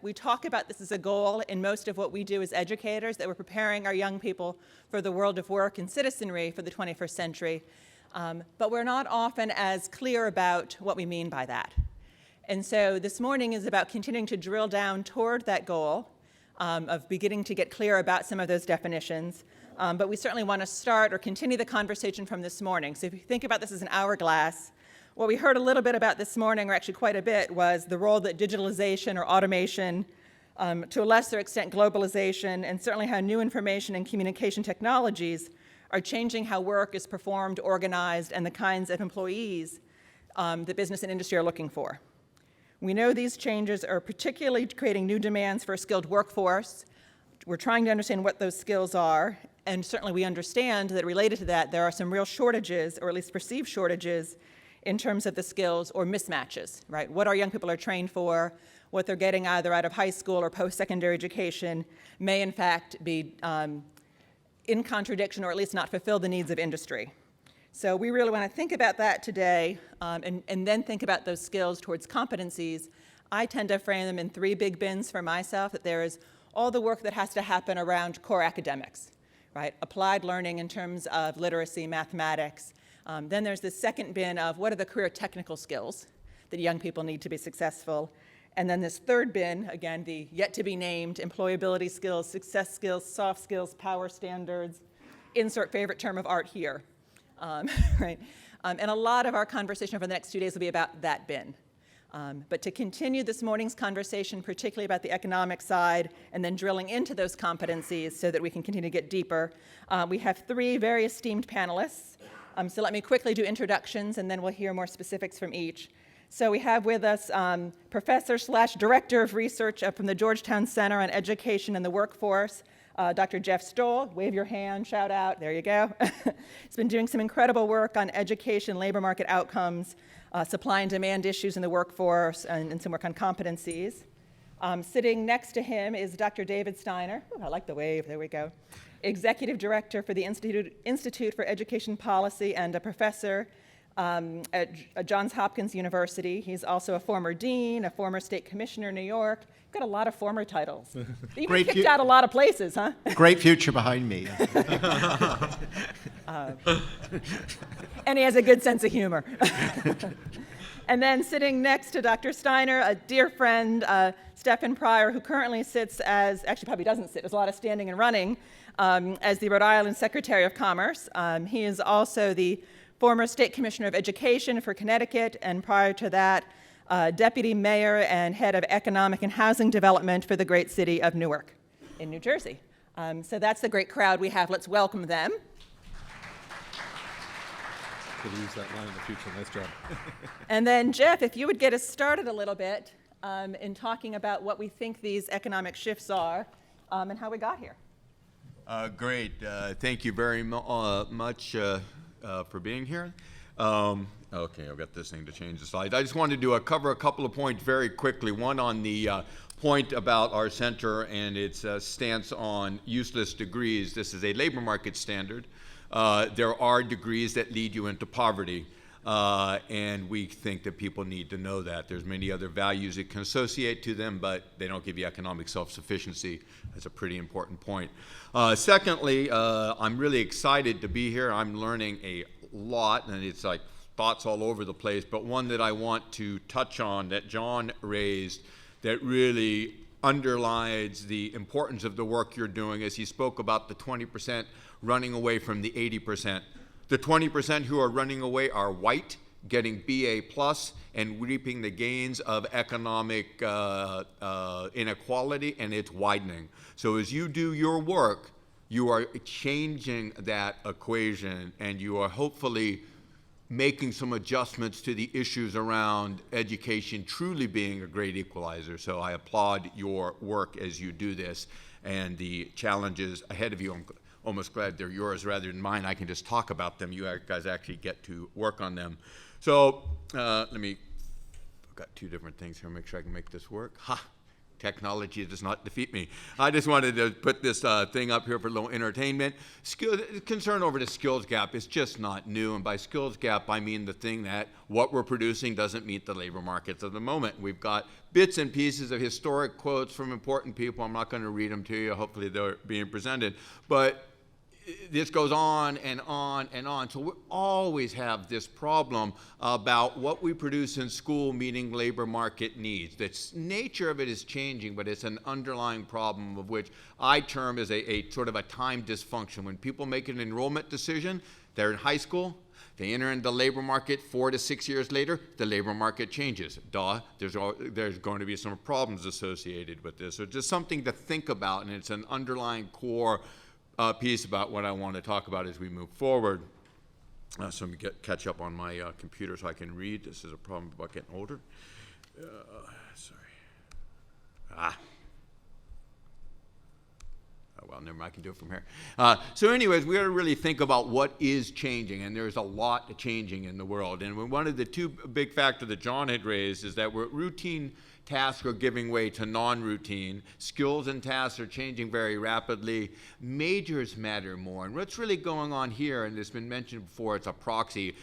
We talk about this as a goal in most of what we do as educators, that we're preparing our young people for the world of work and citizenry for the 21st century. But we're not often as clear about what we mean by that. And so this morning is about continuing to drill down toward that goal of beginning to get clear about some of those definitions. But we certainly want to start or continue the conversation from this morning. So if you think about this as an hourglass, what we heard a little bit about this morning, or actually quite a bit, was the role that digitalization or automation, to a lesser extent globalization, and certainly how new information and communication technologies are changing how work is performed, organized, and the kinds of employees that business and industry are looking for. We know these changes are particularly creating new demands for a skilled workforce. We're trying to understand what those skills are, and certainly we understand that related to that, there are some real shortages, or at least perceived shortages, in terms of the skills or mismatches, right? What our young people are trained for, what they're getting either out of high school or post-secondary education may in fact be in contradiction or at least not fulfill the needs of industry. So we really want to think about that today and then think about those skills towards competencies. I tend to frame them in three big bins for myself, that there is all the work that has to happen around core academics, right? Applied learning in terms of literacy, mathematics. Then there's this second bin of what are the career technical skills that young people need to be successful. And then this third bin, again, the yet to be named employability skills, success skills, soft skills, power standards, insert favorite term of art here, right? And a lot of our conversation over the next 2 days will be about that bin. But to continue this morning's conversation, particularly about the economic side, and then drilling into those competencies so that we can continue to get deeper, we have three very esteemed panelists. So let me quickly do introductions, and then we'll hear more specifics from each. So we have with us Professor/Director of Research from the Georgetown Center on Education and the Workforce, Dr. Jeff Strohl. Wave your hand, shout out, there you go. He's been doing some incredible work on education, labor market outcomes, supply and demand issues in the workforce, and some work on competencies. Sitting next to him is Dr. David Steiner. Ooh, I like the wave, there we go. Executive Director for the Institute for Education Policy and a professor at Johns Hopkins University. He's also a former dean, a former state commissioner in New York. You've got a lot of former titles. You've been kicked out a lot of places, huh? Great future behind me. And he has a good sense of humor. And then sitting next to Dr. Steiner, a dear friend, Stefan Pryor, who currently sits as, actually probably doesn't sit, there's a lot of standing and running, as the Rhode Island Secretary of Commerce. He is also the former State Commissioner of Education for Connecticut, and prior to that, Deputy Mayor and Head of Economic and Housing Development for the great city of Newark in New Jersey. So that's the great crowd we have. Let's welcome them. Could use that line in the future. Nice job. And then, Jeff, if you would get us started a little bit in talking about what we think these economic shifts are and how we got here. Great. Thank you very much for being here. Okay, I've got this thing to change the slides. I just wanted to cover a couple of points very quickly. One on the point about our center and its stance on useless degrees. This is a labor market standard. There are degrees that lead you into poverty, and we think that people need to know that. There's many other values that can associate to them, but they don't give you economic self-sufficiency. That's a pretty important point. Secondly, I'm really excited to be here. I'm learning a lot, and it's like thoughts all over the place, but one that I want to touch on that John raised that really underlines the importance of the work you're doing as he spoke about the 20% running away from the 80%. The 20% who are running away are white, getting BA plus, and reaping the gains of economic inequality, and it's widening. So as you do your work, you are changing that equation, and you are hopefully making some adjustments to the issues around education truly being a great equalizer. So I applaud your work as you do this, and the challenges ahead of you. I'm almost glad they're yours rather than mine. I can just talk about them. You guys actually get to work on them. So I've got two different things here. Make sure I can make this work. Ha! technology does not defeat me. I just wanted to put this thing up here for a little entertainment. Concern over the skills gap is just not new, and by skills gap, I mean the thing that what we're producing doesn't meet the labor markets of the moment. We've got bits and pieces of historic quotes from important people. I'm not going to read them to you. Hopefully they're being presented. But this goes on and on and on. So we always have this problem about what we produce in school meeting labor market needs. The nature of it is changing, but it's an underlying problem of which I term as a sort of a time dysfunction. When people make an enrollment decision, they're in high school, they enter into the labor market 4 to 6 years later, the labor market changes. There's going to be some problems associated with this. So just something to think about, and it's an underlying core piece about what I want to talk about as we move forward. So let me catch up on my computer so I can read. This is a problem about getting older. Sorry. Oh, well, never mind, I can do it from here. So anyways, we got to really think about what is changing, and there's a lot changing in the world. And one of the two big factors that John had raised is that routine tasks are giving way to non-routine. Skills and tasks are changing very rapidly. Majors matter more. And what's really going on here, and it's been mentioned before, it's a proxy.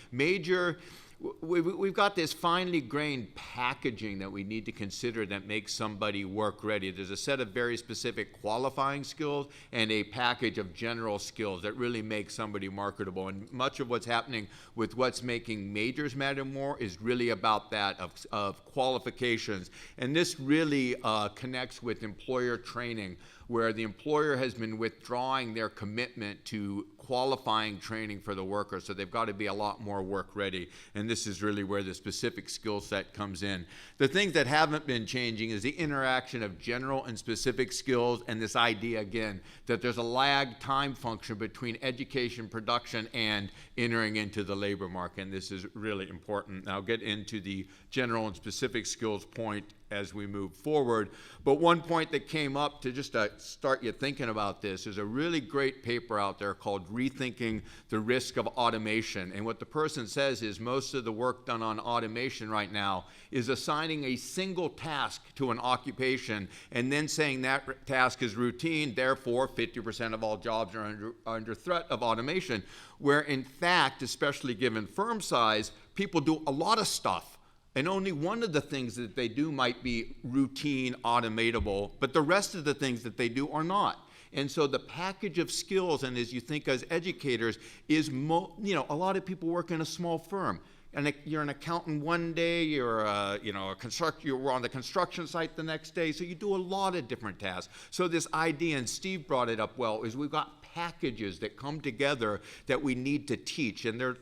We've got this finely grained packaging that we need to consider that makes somebody work ready. There's a set of very specific qualifying skills and a package of general skills that really make somebody marketable. And much of what's happening with what's making majors matter more is really about that of qualifications. And this really connects with employer training, where the employer has been withdrawing their commitment to qualifying training for the worker, so they've got to be a lot more work ready, and this is really where the specific skill set comes in. The things that haven't been changing is the interaction of general and specific skills, and this idea again that there's a lag time function between education, production, and entering into the labor market, and this is really important. I'll get into the general and specific skills point as we move forward. But one point that came up to just start you thinking about this is a really great paper out there called Rethinking the Risk of Automation. And what the person says is most of the work done on automation right now is assigning a single task to an occupation and then saying that task is routine, therefore 50% of all jobs are under threat of automation, where in fact, especially given firm size, people do a lot of stuff. And only one of the things that they do might be routine, automatable, but the rest of the things that they do are not. And so the package of skills, and as you think as educators, is, a lot of people work in a small firm. And you're an accountant one day, you're you're on the construction site the next day, so you do a lot of different tasks. So this idea, and Steve brought it up well, is we've got packages that come together that we need to teach, and they're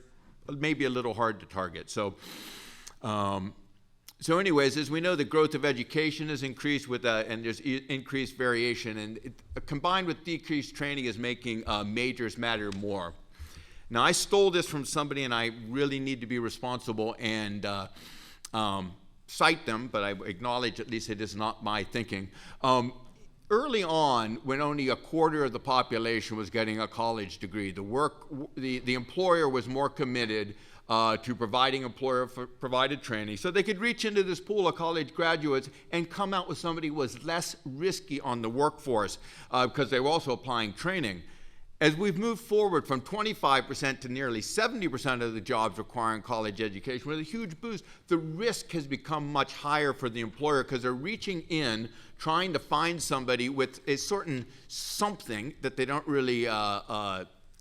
maybe a little hard to target. So anyways, as we know, the growth of education has increased and there's increased variation, and combined with decreased training is making majors matter more. Now, I stole this from somebody, and I really need to be responsible and cite them, but I acknowledge at least it is not my thinking. Early on, when only a quarter of the population was getting a college degree, the employer was more committed to providing employer-provided training, so they could reach into this pool of college graduates and come out with somebody who was less risky on the workforce because they were also applying training. As we've moved forward from 25% to nearly 70% of the jobs requiring college education, with a huge boost, the risk has become much higher for the employer because they're reaching in, trying to find somebody with a certain something that they don't really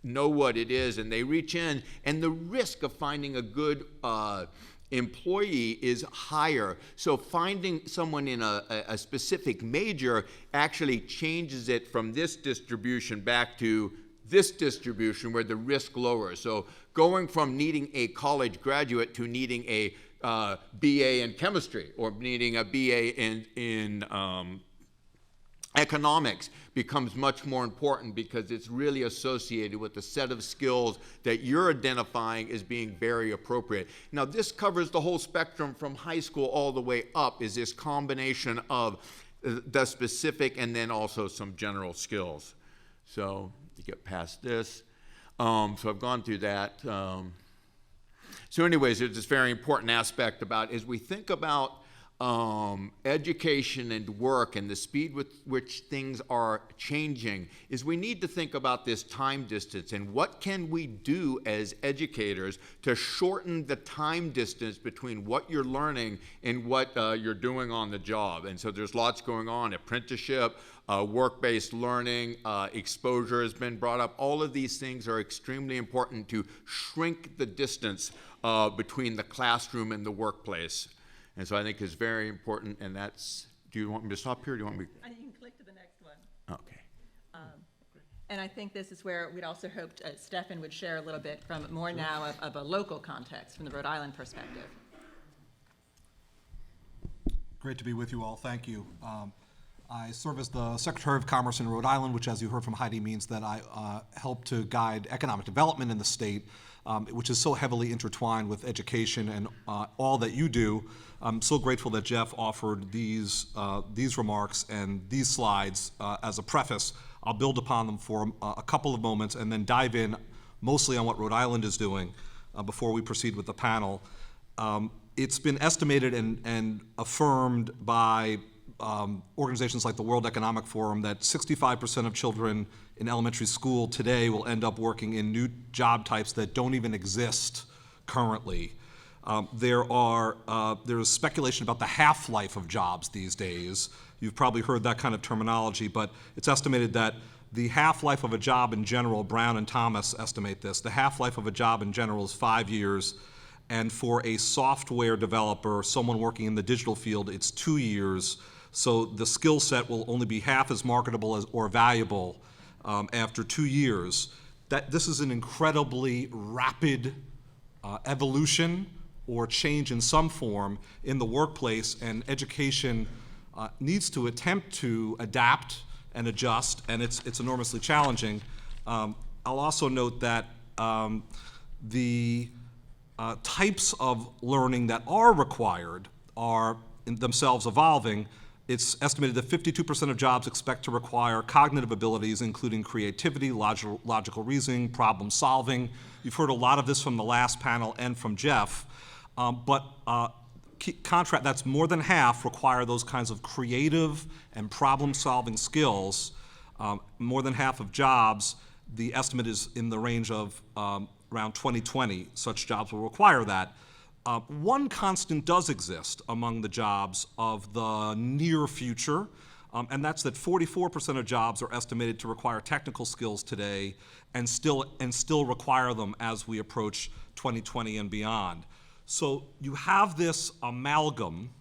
know what it is, and they reach in, and the risk of finding a good employee is higher. So finding someone in a specific major actually changes it from this distribution back to this distribution where the risk lowers. So going from needing a college graduate to needing a BA in chemistry or needing a BA in economics becomes much more important because it's really associated with the set of skills that you're identifying as being very appropriate. Now, this covers the whole spectrum from high school all the way up, is this combination of the specific and then also some general skills. So to get past this, so I've gone through that. So anyways, there's this very important aspect about as we think about education and work and the speed with which things are changing is we need to think about this time distance and what can we do as educators to shorten the time distance between what you're learning and what you're doing on the job. And so there's lots going on: apprenticeship, work-based learning, exposure has been brought up. All of these things are extremely important to shrink the distance between the classroom and the workplace. And so I think it's very important, and that's, do you want me to stop here, or do you want me? And you can click to the next one. Okay. And I think this is where we'd also hoped Stefan would share a little bit from more now of a local context, from the Rhode Island perspective. Great to be with you all. Thank you. I serve as the Secretary of Commerce in Rhode Island, which, as you heard from Heidi, means that I help to guide economic development in the state, which is so heavily intertwined with education and all that you do. I'm so grateful that Jeff offered these remarks and these slides as a preface. I'll build upon them for a couple of moments and then dive in mostly on what Rhode Island is doing before we proceed with the panel. It's been estimated and affirmed by organizations like the World Economic Forum that 65% of children in elementary school today will end up working in new job types that don't even exist currently. There's speculation about the half-life of jobs these days. You've probably heard that kind of terminology, but it's estimated that the half-life of a job in general, Brown and Thomas estimate this, the half-life of a job in general is 5 years, and for a software developer, someone working in the digital field, it's 2 years. So the skill set will only be half as marketable or valuable after 2 years. This is an incredibly rapid evolution or change in some form in the workplace, and education needs to attempt to adapt and adjust, and it's enormously challenging. I'll also note that the types of learning that are required are in themselves evolving. It's estimated that 52% of jobs expect to require cognitive abilities, including creativity, logical reasoning, problem solving. You've heard a lot of this from the last panel and from Jeff, that's more than half require those kinds of creative and problem solving skills. More than half of jobs, the estimate is in the range of around 2020, such jobs will require that. One constant does exist among the jobs of the near future, and that's that 44% of jobs are estimated to require technical skills today and still require them as we approach 2020 and beyond. So you have this amalgam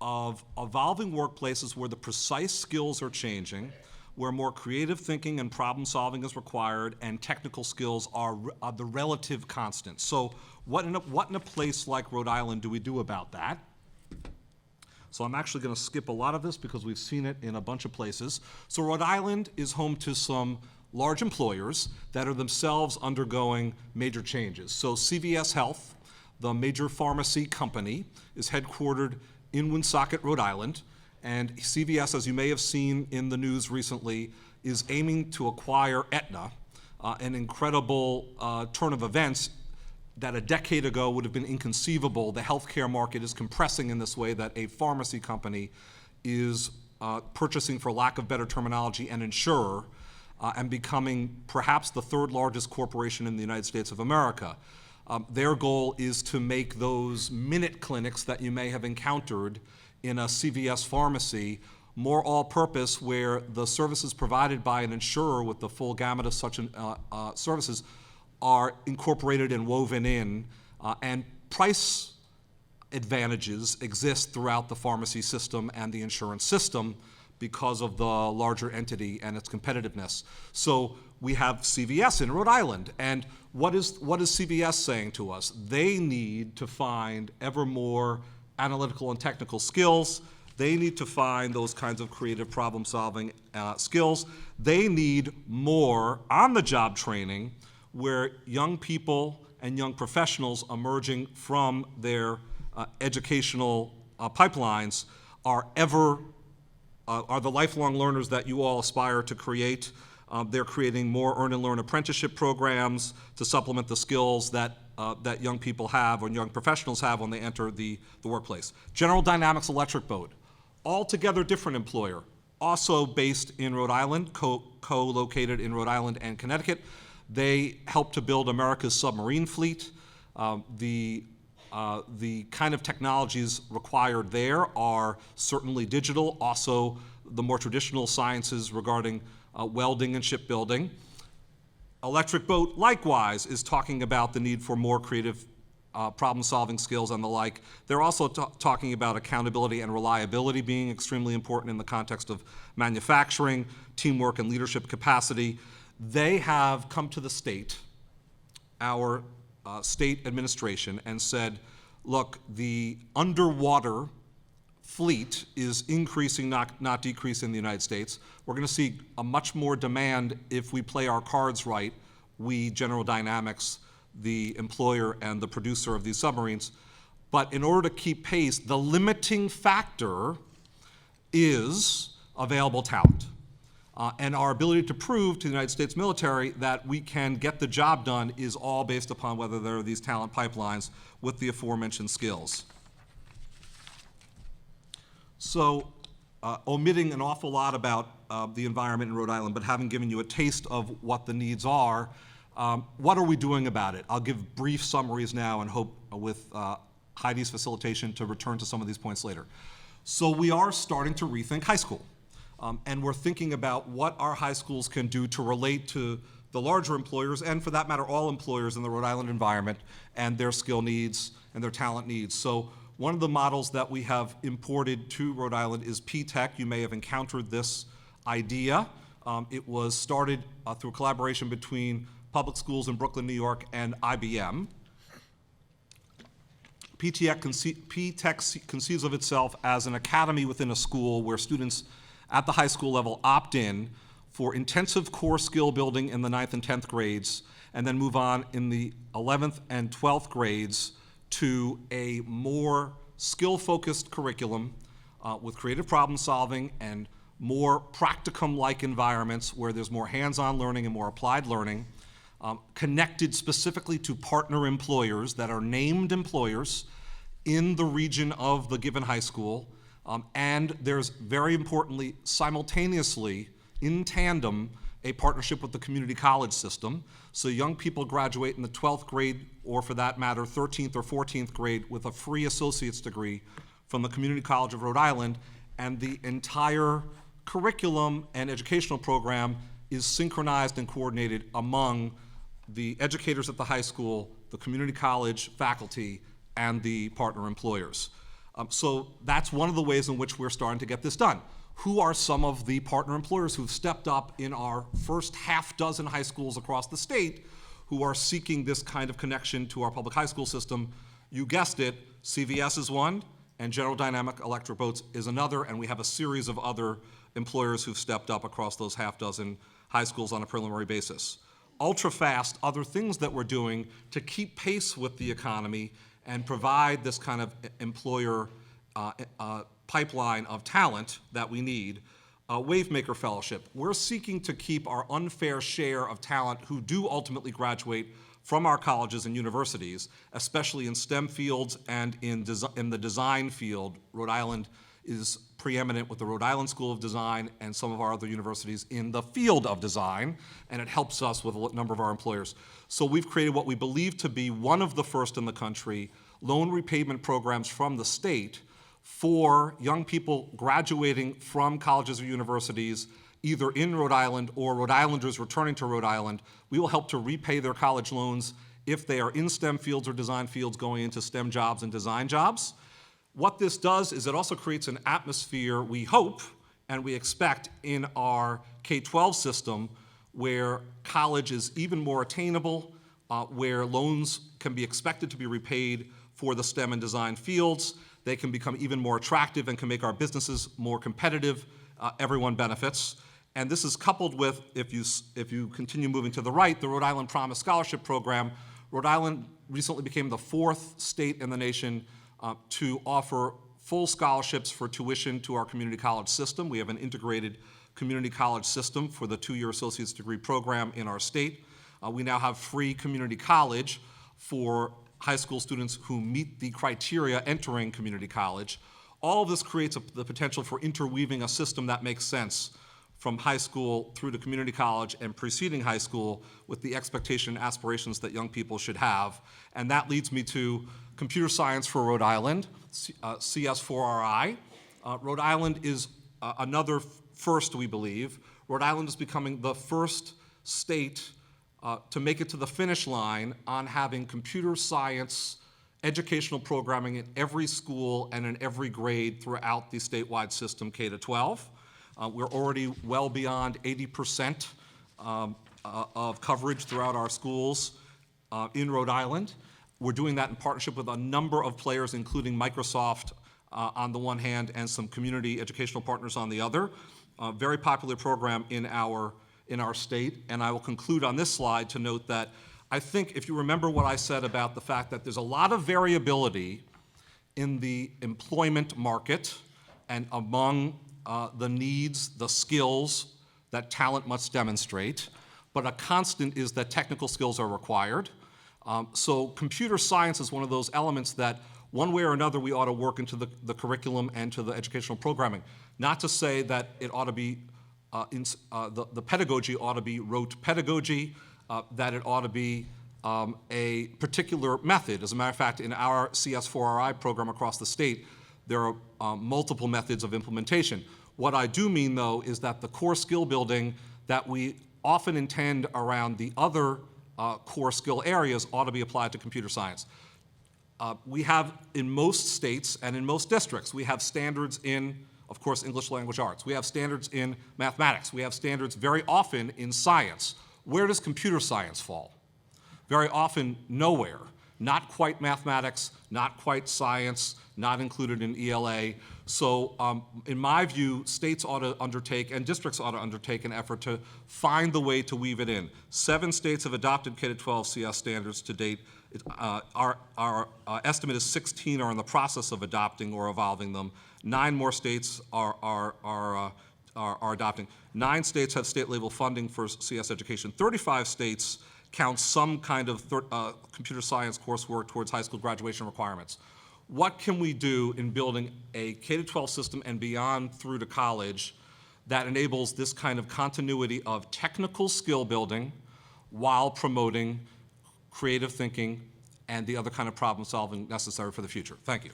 of evolving workplaces where the precise skills are changing, where more creative thinking and problem solving is required, and technical skills are the relative constant. So what in a place like Rhode Island do we do about that? So I'm actually going to skip a lot of this because we've seen it in a bunch of places. So Rhode Island is home to some large employers that are themselves undergoing major changes. So CVS Health, the major pharmacy company, is headquartered in Woonsocket, Rhode Island. And CVS, as you may have seen in the news recently, is aiming to acquire Aetna, an incredible turn of events that a decade ago would have been inconceivable. The healthcare market is compressing in this way that a pharmacy company is purchasing, for lack of better terminology, an insurer and becoming perhaps the third largest corporation in the United States of America. Their goal is to make those minute clinics that you may have encountered in a CVS pharmacy more all-purpose, where the services provided by an insurer with the full gamut of such services are incorporated and woven in, and price advantages exist throughout the pharmacy system and the insurance system because of the larger entity and its competitiveness. So we have CVS in Rhode Island, and what is CVS saying to us? They need to find ever more analytical and technical skills. They need to find those kinds of creative problem-solving skills. They need more on-the-job training, where young people and young professionals emerging from their educational pipelines are the lifelong learners that you all aspire to create. They're creating more earn and learn apprenticeship programs to supplement the skills that that young people have or young professionals have when they enter the workplace. General Dynamics Electric Boat, altogether different employer, also based in Rhode Island, co-located in Rhode Island and Connecticut. They help to build America's submarine fleet. The kind of technologies required there are certainly digital, also the more traditional sciences regarding welding and shipbuilding. Electric Boat, likewise, is talking about the need for more creative problem-solving skills and the like. They're also talking about accountability and reliability being extremely important in the context of manufacturing, teamwork, and leadership capacity. They have come to the state, our state administration, and said, look, the underwater fleet is increasing, not decreasing in the United States. We're going to see a much more demand if we play our cards right, we, General Dynamics, the employer and the producer of these submarines. But in order to keep pace, the limiting factor is available talent. And our ability to prove to the United States military that we can get the job done is all based upon whether there are these talent pipelines with the aforementioned skills. So, omitting an awful lot about the environment in Rhode Island, but having given you a taste of what the needs are, what are we doing about it? I'll give brief summaries now and hope with Heidi's facilitation to return to some of these points later. So we are starting to rethink high school. And we're thinking about what our high schools can do to relate to the larger employers, and for that matter, all employers in the Rhode Island environment and their skill needs and their talent needs. So one of the models that we have imported to Rhode Island is P-TECH. You may have encountered this idea. It was started through a collaboration between public schools in Brooklyn, New York, and IBM. P-TECH conceives of itself as an academy within a school where students at the high school level opt in for intensive core skill building in the 9th and 10th grades, and then move on in the 11th and 12th grades to a more skill-focused curriculum with creative problem solving and more practicum-like environments where there's more hands-on learning and more applied learning, connected specifically to partner employers that are named employers in the region of the given high school. And there's, very importantly, simultaneously, in tandem, a partnership with the community college system. So young people graduate in the 12th grade, or for that matter, 13th or 14th grade, with a free associate's degree from the Community College of Rhode Island, and the entire curriculum and educational program is synchronized and coordinated among the educators at the high school, the community college faculty, and the partner employers. So that's one of the ways in which we're starting to get this done. Who are some of the partner employers who've stepped up in our first half dozen high schools across the state who are seeking this kind of connection to our public high school system? You guessed it, CVS is one, and General Dynamic Electric Boats is another, and we have a series of other employers who've stepped up across those half dozen high schools on a preliminary basis. Ultra fast, other things that we're doing to keep pace with the economy and provide this kind of employer pipeline of talent that we need. Wavemaker Fellowship. We're seeking to keep our unfair share of talent who do ultimately graduate from our colleges and universities, especially in STEM fields and in the design field. Rhode Island is preeminent with the Rhode Island School of Design and some of our other universities in the field of design, and it helps us with a number of our employers. So we've created what we believe to be one of the first in the country loan repayment programs from the state for young people graduating from colleges or universities, either in Rhode Island or Rhode Islanders returning to Rhode Island. We will help to repay their college loans if they are in STEM fields or design fields going into STEM jobs and design jobs. What this does is it also creates an atmosphere, we hope, and we expect in our K-12 system where college is even more attainable, where loans can be expected to be repaid for the STEM and design fields. They can become even more attractive and can make our businesses more competitive. Everyone benefits. And this is coupled with, if you continue moving to the right, the Rhode Island Promise Scholarship Program. Rhode Island recently became the 4th state in the nation to offer full scholarships for tuition to our community college system. We have an integrated community college system for the 2-year associate's degree program in our state. We now have free community college for high school students who meet the criteria entering community college. All of this creates the potential for interweaving a system that makes sense from high school through to community college and preceding high school with the expectation and aspirations that young people should have. And that leads me to computer science for Rhode Island, CS4RI. Rhode Island is another first, we believe. Rhode Island is becoming the first state to make it to the finish line on having computer science educational programming in every school and in every grade throughout the statewide system K-12. We're already well beyond 80% of coverage throughout our schools in Rhode Island. We're doing that in partnership with a number of players, including Microsoft on the one hand and some community educational partners on the other. Very popular program in our state. And I will conclude on this slide to note that I think if you remember what I said about the fact that there's a lot of variability in the employment market and among the needs, the skills that talent must demonstrate, but a constant is that technical skills are required. So computer science is one of those elements that one way or another we ought to work into the curriculum and to the educational programming. Not to say that it ought to be, the pedagogy ought to be rote pedagogy, that it ought to be a particular method. As a matter of fact, in our CS4RI program across the state, there are multiple methods of implementation. What I do mean, though, is that the core skill building that we often intend around the other core skill areas ought to be applied to computer science. We have, in most states and in most districts, we have standards in, of course, English language arts. We have standards in mathematics. We have standards very often in science. Where does computer science fall? Very often, nowhere. Not quite mathematics, not quite science, not included in ELA. So in my view, states ought to undertake and districts ought to undertake an effort to find the way to weave it in. 7 states have adopted K-12 CS standards to date. Our estimate is 16 are in the process of adopting or evolving them. 9 more states are adopting. 9 states have state-level funding for CS education. 35 states count some kind of computer science coursework towards high school graduation requirements. What can we do in building a K-12 system and beyond through to college that enables this kind of continuity of technical skill building while promoting creative thinking and the other kind of problem solving necessary for the future? Thank you.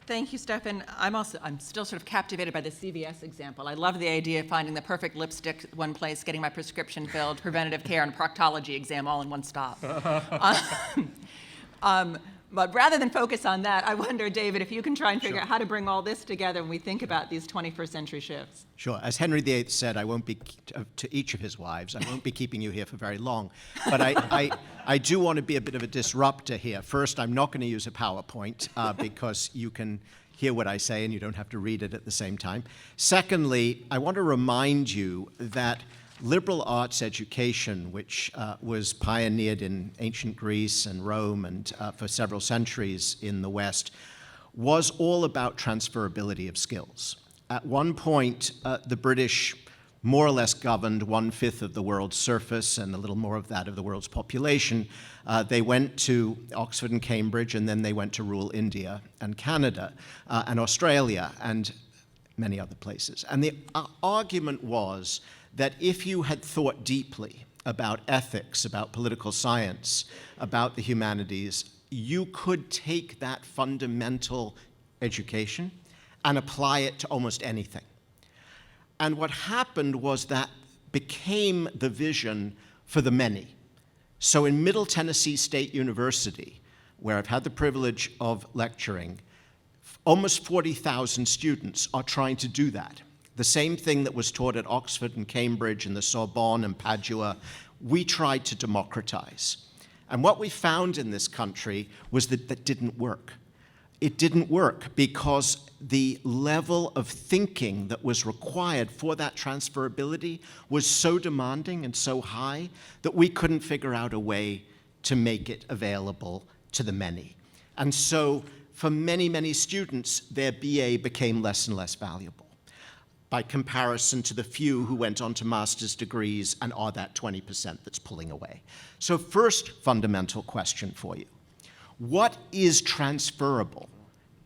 Thank you, Stefan. I'm still sort of captivated by the CVS example. I love the idea of finding the perfect lipstick one place, getting my prescription filled, preventative care, and a proctology exam all in one stop. But rather than focus on that, I wonder, David, if you can try and figure out how to bring all this together when we think about these 21st century shifts. Sure. As Henry VIII said, I won't be, to each of his wives, I won't be keeping you here for very long. But I do want to be a bit of a disruptor here. First, I'm not going to use a PowerPoint because you can hear what I say and you don't have to read it at the same time. Secondly, I want to remind you that liberal arts education, which was pioneered in ancient Greece and Rome and for several centuries in the West, was all about transferability of skills. At one point, the British more or less governed 1/5 of the world's surface and a little more of that of the world's population. They went to Oxford and Cambridge, and then they went to rule India and Canada and Australia and many other places. And the argument was that if you had thought deeply about ethics, about political science, about the humanities, you could take that fundamental education and apply it to almost anything. And what happened was that became the vision for the many. So in Middle Tennessee State University, where I've had the privilege of lecturing, almost 40,000 students are trying to do that. The same thing that was taught at Oxford and Cambridge and the Sorbonne and Padua, we tried to democratize. And what we found in this country was that that didn't work. It didn't work because the level of thinking that was required for that transferability was so demanding and so high that we couldn't figure out a way to make it available to the many. And so for many, many students, their BA became less and less valuable. by comparison to the few who went on to master's degrees and are that 20% that's pulling away. So first fundamental question for you. What is transferable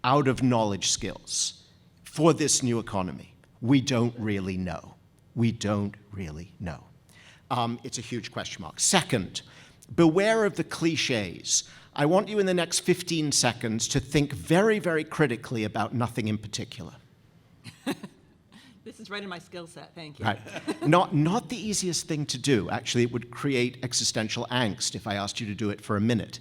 out of knowledge skills for this new economy? We don't really know. We don't really know. It's a huge question mark. Second, beware of the cliches. I want you in the next 15 seconds to think very, very critically about nothing in particular. This is right in my skill set, thank you. Right. Not the easiest thing to do. Actually, it would create existential angst if I asked you to do it for a minute.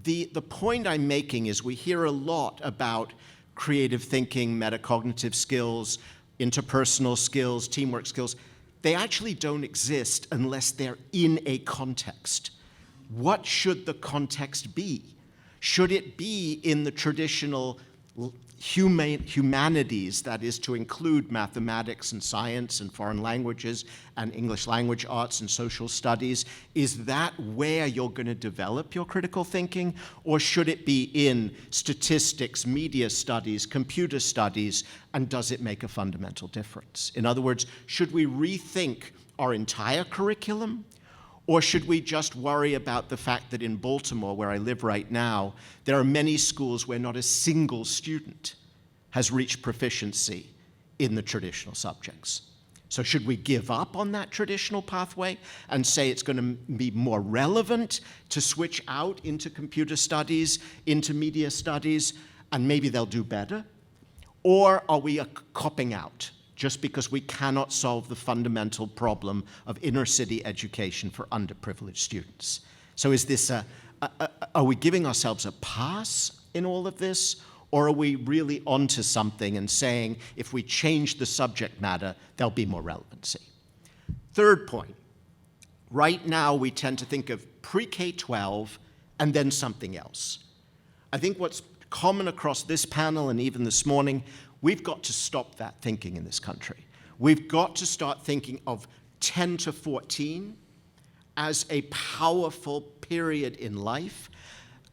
The point I'm making is we hear a lot about creative thinking, metacognitive skills, interpersonal skills, teamwork skills. They actually don't exist unless they're in a context. What should the context be? Should it be in the traditional humanities, that is to include mathematics and science and foreign languages and English language arts and social studies? Is that where you're going to develop your critical thinking? Or should it be in statistics, media studies, computer studies, and does it make a fundamental difference? In other words, should we rethink our entire curriculum? Or should we just worry about the fact that in Baltimore, where I live right now, there are many schools where not a single student has reached proficiency in the traditional subjects? So should we give up on that traditional pathway and say it's going to be more relevant to switch out into computer studies, into media studies, and maybe they'll do better? Or are we copping out just because we cannot solve the fundamental problem of inner city education for underprivileged students? So is this are we giving ourselves a pass in all of this? Or are we really onto something and saying if we change the subject matter, there'll be more relevancy? Third point, right now we tend to think of pre-K-12 and then something else. I think what's common across this panel and even this morning, we've got to stop that thinking in this country. We've got to start thinking of 10 to 14 as a powerful period in life.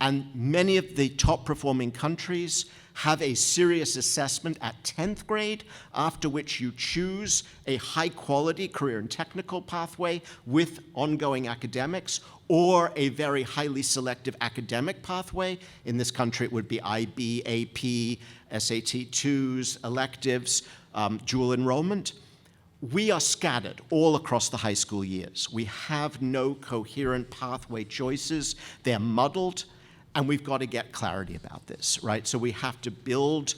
And many of the top performing countries have a serious assessment at 10th grade, after which you choose a high quality career and technical pathway with ongoing academics, or a very highly selective academic pathway. In this country, it would be IB, AP, SAT 2s, electives, dual enrollment. We are scattered all across the high school years. We have no coherent pathway choices. They're muddled, and we've got to get clarity about this, right? So we have to build.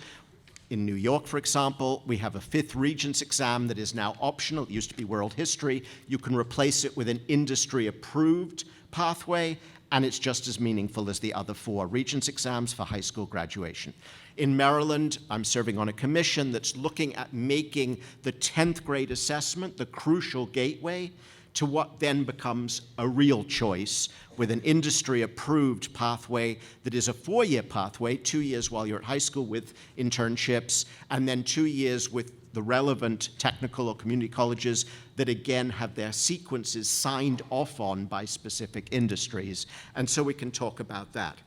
In New York, for example, we have a 5th Regents exam that is now optional. It used to be world history. You can replace it with an industry-approved pathway, and it's just as meaningful as the other 4 Regents exams for high school graduation. In Maryland, I'm serving on a commission that's looking at making the 10th grade assessment the crucial gateway to what then becomes a real choice with an industry-approved pathway that is a 4-year pathway, 2 years while you're at high school with internships, and then 2 years with the relevant technical or community colleges that again have their sequences signed off on by specific industries. And so we can talk about that.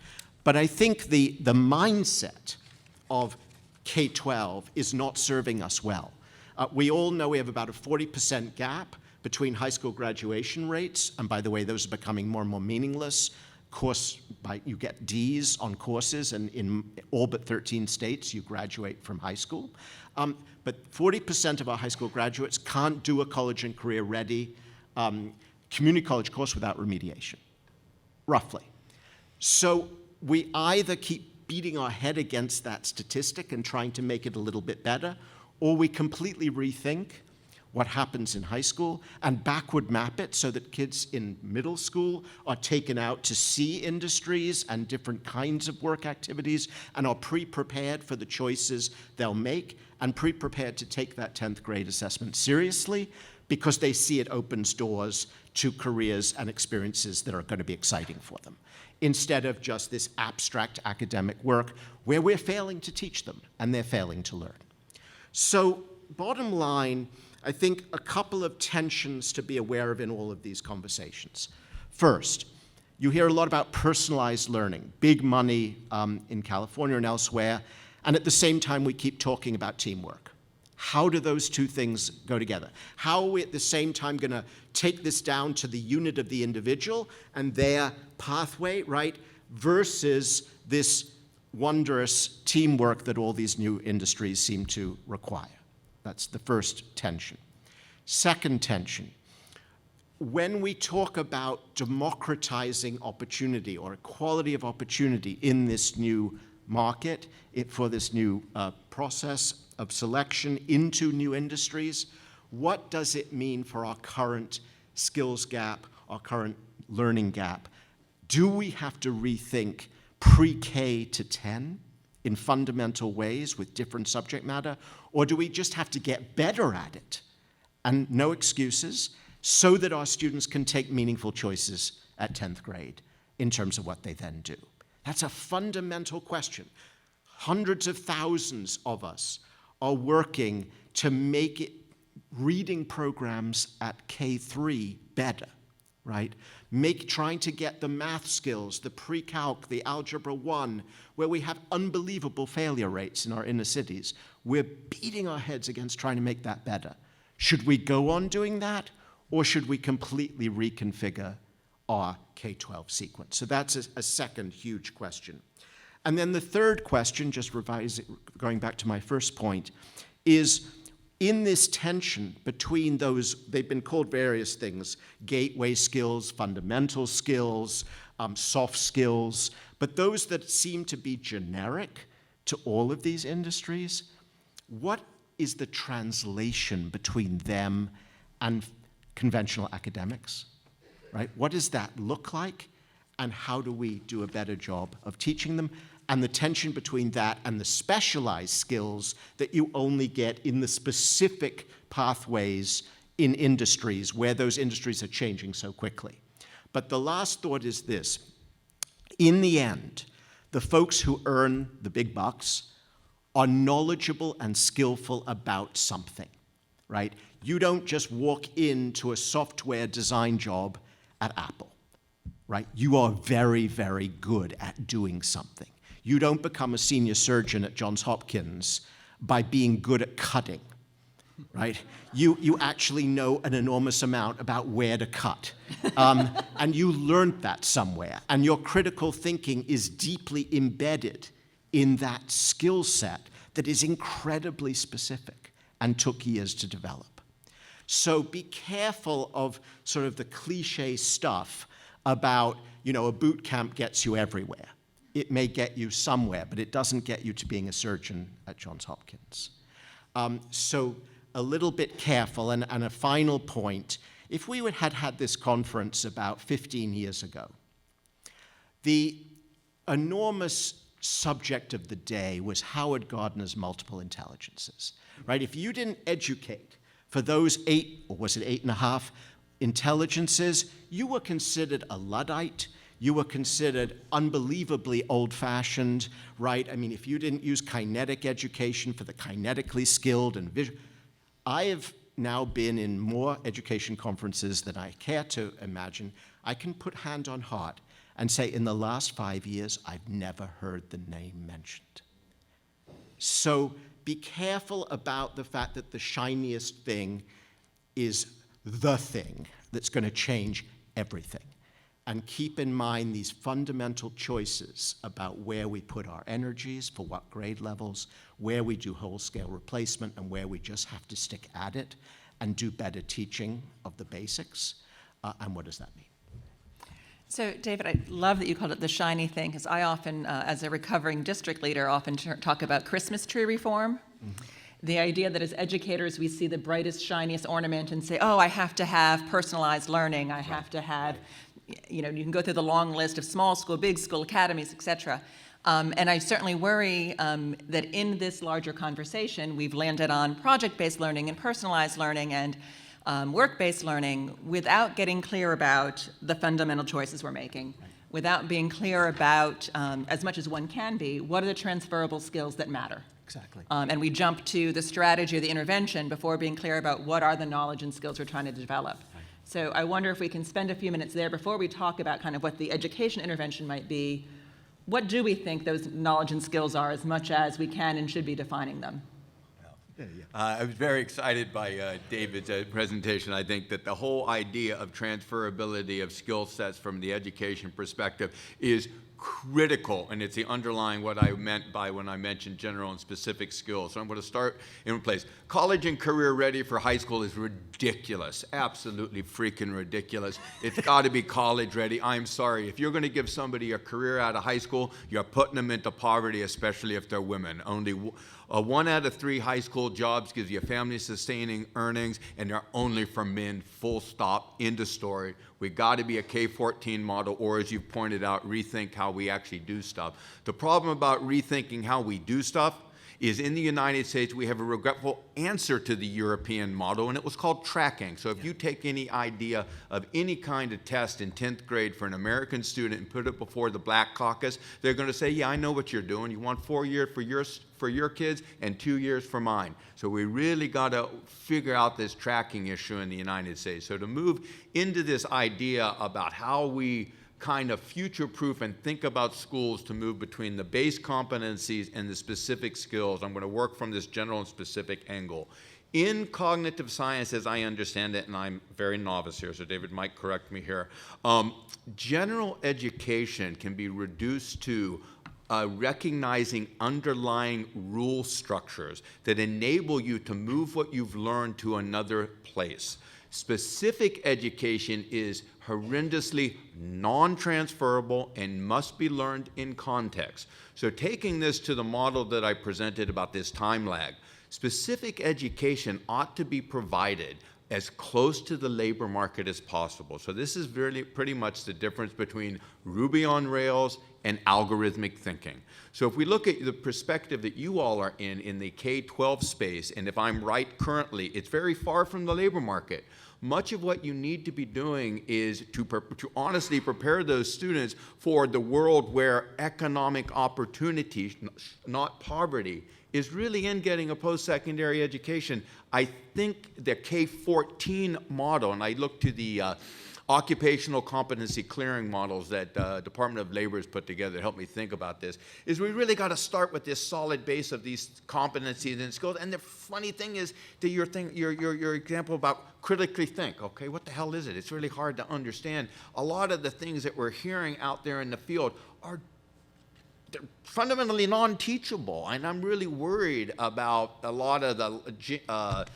But I think the mindset of K-12 is not serving us well. We all know we have about a 40% gap between high school graduation rates, and by the way, those are becoming more and more meaningless. You get Ds on courses, and in all but 13 states, you graduate from high school. But 40% of our high school graduates can't do a college and career ready community college course without remediation, roughly. So we either keep beating our head against that statistic and trying to make it a little bit better, or we completely rethink what happens in high school and backward map it so that kids in middle school are taken out to see industries and different kinds of work activities and are pre-prepared for the choices they'll make and pre-prepared to take that 10th grade assessment seriously because they see it opens doors to careers and experiences that are going to be exciting for them, instead of just this abstract academic work where we're failing to teach them and they're failing to learn. So bottom line, I think a couple of tensions to be aware of in all of these conversations. First, you hear a lot about personalized learning, big money in California and elsewhere, and at the same time we keep talking about teamwork. How do those two things go together? How are we at the same time going to take this down to the unit of the individual and their pathway, right, versus this wondrous teamwork that all these new industries seem to require? That's the first tension. Second tension, when we talk about democratizing opportunity or equality of opportunity in this new market, for this new process of selection into new industries, what does it mean for our current skills gap, our current learning gap? Do we have to rethink pre-K to 10 in fundamental ways with different subject matter, or do we just have to get better at it, and no excuses, so that our students can take meaningful choices at 10th grade in terms of what they then do? That's a fundamental question. Hundreds of thousands of us are working to make it reading programs at K3 better, right? Trying to get the math skills, the pre-calc, the algebra 1, where we have unbelievable failure rates in our inner cities. We're beating our heads against trying to make that better. Should we go on doing that, or should we completely reconfigure our K-12 sequence? So that's a second huge question. And then the third question, just going back to my first point, is in this tension between those, they've been called various things, gateway skills, fundamental skills, soft skills, but those that seem to be generic to all of these industries, what is the translation between them and conventional academics, right? What does that look like, and how do we do a better job of teaching them? And the tension between that and the specialized skills that you only get in the specific pathways in industries where those industries are changing so quickly. But the last thought is this. In the end, the folks who earn the big bucks are knowledgeable and skillful about something, right? You don't just walk into a software design job at Apple, right? You are very, very good at doing something. You don't become a senior surgeon at Johns Hopkins by being good at cutting, right? You actually know an enormous amount about where to cut. And you learned that somewhere. And your critical thinking is deeply embedded in that skill set that is incredibly specific and took years to develop. So be careful of sort of the cliche stuff about, a boot camp gets you everywhere. It may get you somewhere, but it doesn't get you to being a surgeon at Johns Hopkins. So a little bit careful, and a final point. If we had this conference about 15 years ago, the enormous subject of the day was Howard Gardner's multiple intelligences, right? If you didn't educate for those 8, or was it 8.5 intelligences, you were considered a Luddite. You were considered unbelievably old-fashioned, right? I mean, if you didn't use kinetic education for the kinetically skilled and visual. I have now been in more education conferences than I care to imagine. I can put hand on heart and say in the last 5 years, I've never heard the name mentioned. So be careful about the fact that the shiniest thing is the thing that's going to change everything. And keep in mind these fundamental choices about where we put our energies, for what grade levels, where we do whole-scale replacement, and where we just have to stick at it and do better teaching of the basics. And what does that mean? So, David, I love that you called it the shiny thing, because I often, as a recovering district leader, often talk about Christmas tree reform. Mm-hmm. The idea that as educators, we see the brightest, shiniest ornament and say, oh, I have to have personalized learning. I have to have, you can go through the long list of small school, big school, academies, et cetera. And I certainly worry that in this larger conversation, we've landed on project-based learning and personalized learning and work-based learning without getting clear about the fundamental choices we're making, without being clear about, as much as one can be, what are the transferable skills that matter. Exactly. And we jump to the strategy or the intervention before being clear about what are the knowledge and skills we're trying to develop. Right. So I wonder if we can spend a few minutes there before we talk about kind of what the education intervention might be. What do we think those knowledge and skills are, as much as we can and should be defining them? I was very excited by David's presentation. I think that the whole idea of transferability of skill sets from the education perspective is critical, and it's the underlying what I meant by when I mentioned general and specific skills. So I'm going to start in place. College and career ready for high school is ridiculous, absolutely freaking ridiculous. It's got to be college ready. I'm sorry. If you're going to give somebody a career out of high school, you're putting them into poverty, especially if they're women. Only 1 out of 3 high school jobs gives you family-sustaining earnings, and they're only for men, full stop, end of story. We got to be a K-14 model, or as you've pointed out, rethink how we actually do stuff. The problem about rethinking how we do stuff is in the United States, we have a regretful answer to the European model, and it was called tracking. So if you take any idea of any kind of test in 10th grade for an American student and put it before the Black Caucus, they're going to say, yeah, I know what you're doing. You want 4 years for your kids and 2 years for mine. So we really got to figure out this tracking issue in the United States. So to move into this idea about how we kind of future-proof and think about schools to move between the base competencies and the specific skills, I'm going to work from this general and specific angle. In cognitive science, as I understand it, and I'm very novice here, so David might correct me here, general education can be reduced to recognizing underlying rule structures that enable you to move what you've learned to another place. Specific education is horrendously non-transferable and must be learned in context. So taking this to the model that I presented about this time lag, specific education ought to be provided as close to the labor market as possible. So this is really pretty much the difference between Ruby on Rails and algorithmic thinking. So if we look at the perspective that you all are in the K-12 space, and if I'm right currently, it's very far from the labor market. Much of what you need to be doing is to honestly prepare those students for the world where economic opportunity, not poverty, is really in getting a post-secondary education. I think the K-14 model, and I look to the occupational competency clearing models that Department of Labor has put together to help me think about this, is we really got to start with this solid base of these competencies and skills. And the funny thing is, to your example about critically think, okay, what the hell is it? It's really hard to understand. A lot of the things that we're hearing out there in the field are they're fundamentally non-teachable, and I'm really worried about a lot of the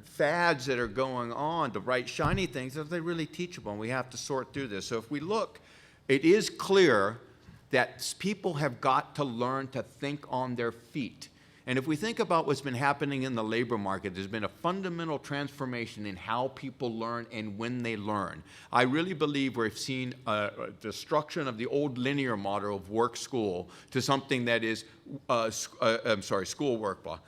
fads that are going on, the bright, shiny things, are they really teachable? And we have to sort through this. So if we look, it is clear that people have got to learn to think on their feet. And if we think about what's been happening in the labor market, there's been a fundamental transformation in how people learn and when they learn. I really believe we've seen a destruction of the old linear model of work-school to something that is, school-work,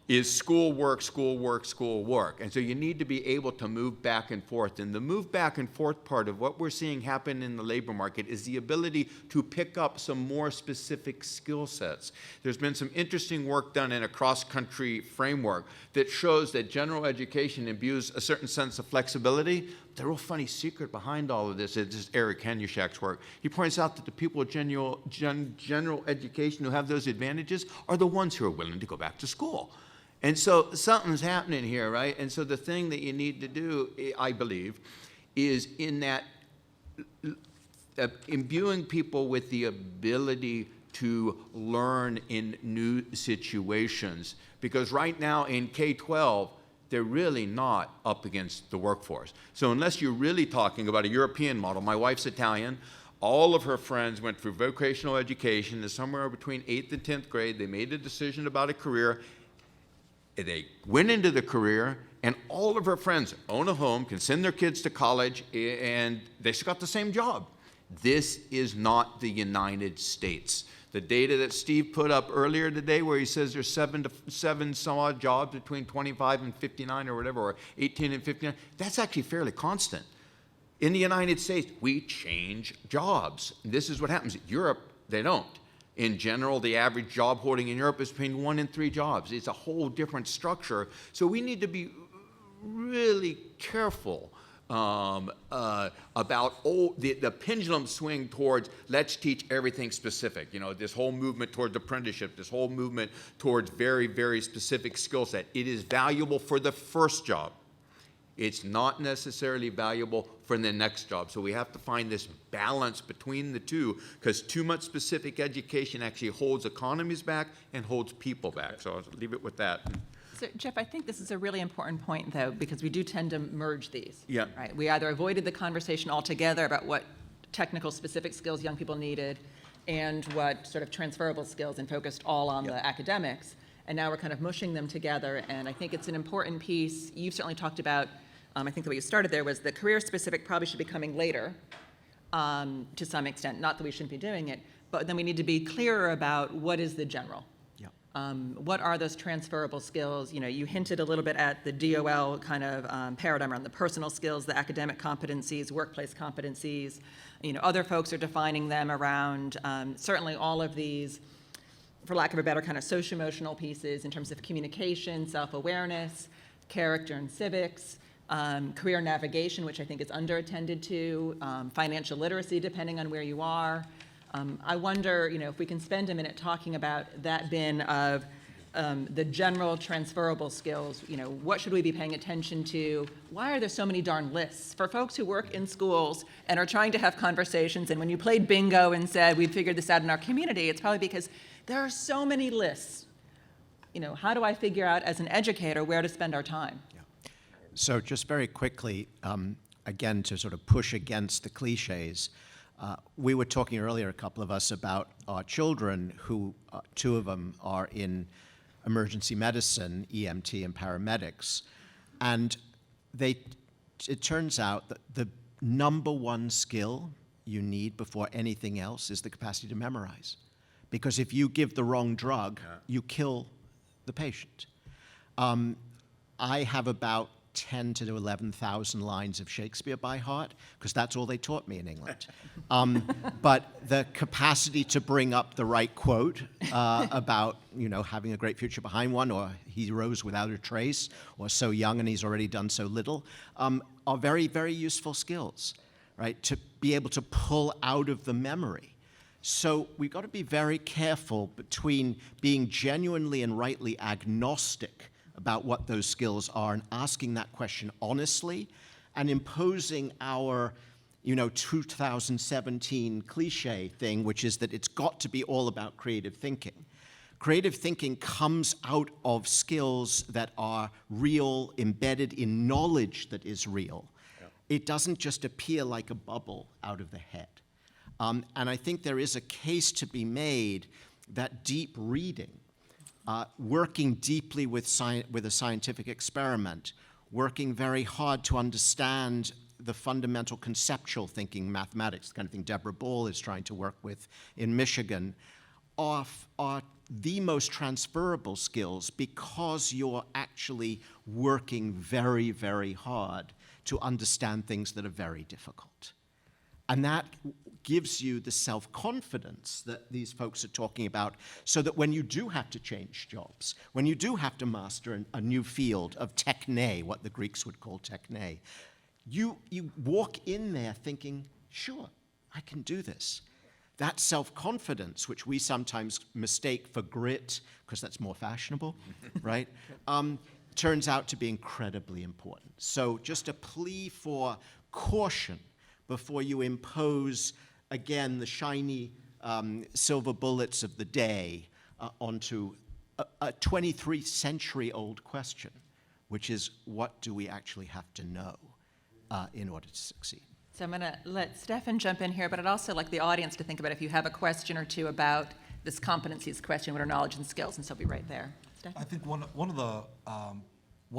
is school-work, school-work, school-work. And so you need to be able to move back and forth. And the move back and forth part of what we're seeing happen in the labor market is the ability to pick up some more specific skill sets. There's been some interesting work done in a cross-country framework that shows that general education imbues a certain sense of flexibility. The real funny secret behind all of this is just Eric Hanushak's work. He points out that the people with general education who have those advantages are the ones who are willing to go back to school. And so something's happening here, right? And so the thing that you need to do, I believe, is in that imbuing people with the ability to learn in new situations. Because right now in K-12, they're really not up against the workforce. So unless you're really talking about a European model, my wife's Italian, all of her friends went through vocational education, and somewhere between 8th and 10th grade, they made a decision about a career. They went into the career, and all of her friends own a home, can send their kids to college, and they got the same job. This is not the United States. The data that Steve put up earlier today, where he says there's 7 some odd jobs between 25 and 59 or whatever, or 18 and 59, that's actually fairly constant. In the United States, we change jobs. This is what happens. In Europe, they don't. In general, the average job holding in Europe is between 1 and 3 jobs. It's a whole different structure. So we need to be really careful about the pendulum swing towards let's teach everything specific. You know, this whole movement towards apprenticeship, this whole movement towards very, very specific skill set. It is valuable for the first job. It's not necessarily valuable for the next job. So we have to find this balance between the two, because too much specific education actually holds economies back and holds people back. So I'll leave it with that. So, Jeff, I think this is a really important point, though, because we do tend to merge these. Yeah. Right? We either avoided the conversation altogether about what technical specific skills young people needed and what sort of transferable skills, and focused all on the academics. And now we're kind of mushing them together. And I think it's an important piece. You've certainly talked about, I think the way you started there was the career specific probably should be coming later to some extent. Not that we shouldn't be doing it, but then we need to be clearer about what is the general. What are those transferable skills? You know, you hinted a little bit at the DOL kind of paradigm around the personal skills, the academic competencies, workplace competencies. You know, other folks are defining them around certainly all of these, for lack of a better kind of socio-emotional pieces in terms of communication, self-awareness, character and civics, career navigation, which I think is under-attended to, financial literacy, depending on where you are. I wonder, you know, if we can spend a minute talking about that bin of the general transferable skills. You know, what should we be paying attention to? Why are there so many darn lists? For folks who work in schools and are trying to have conversations, and when you played bingo and said, we figured this out in our community, it's probably because there are so many lists. You know, how do I figure out as an educator where to spend our time? So just very quickly, again, to sort of push against the cliches, we were talking earlier, a couple of us, about our children who, two of them are in emergency medicine, EMT and paramedics, and it turns out that the number one skill you need before anything else is the capacity to memorize. Because if you give the wrong drug, you kill the patient. I have about 10 to 11,000 lines of Shakespeare by heart, because that's all they taught me in England. But the capacity to bring up the right quote about, you know, having a great future behind one, or he rose without a trace, or so young and he's already done so little, are very, very useful skills, right? To be able to pull out of the memory. So we've got to be very careful between being genuinely and rightly agnostic about what those skills are and asking that question honestly, and imposing our, you know, 2017 cliche thing, which is that it's got to be all about creative thinking. Creative thinking comes out of skills that are real, embedded in knowledge that is real. Yeah. It doesn't just appear like a bubble out of the head. And I think there is a case to be made that deep reading, working deeply with a scientific experiment, working very hard to understand the fundamental conceptual thinking, mathematics, the kind of thing Deborah Ball is trying to work with in Michigan, are the most transferable skills, because you're actually working very, very hard to understand things that are very difficult. And that gives you the self-confidence that these folks are talking about, so that when you do have to change jobs, when you do have to master a new field of techne, what the Greeks would call techne, you walk in there thinking, sure, I can do this. That self-confidence, which we sometimes mistake for grit, because that's more fashionable, right, turns out to be incredibly important. So just a plea for caution before you impose, again, the shiny silver bullets of the day onto a 23th century old question, which is, what do we actually have to know in order to succeed? So I'm going to let Stefan jump in here, but I'd also like the audience to think about if you have a question or two about this competencies question, what are knowledge and skills, and so I'll be right there. Stefan? I think one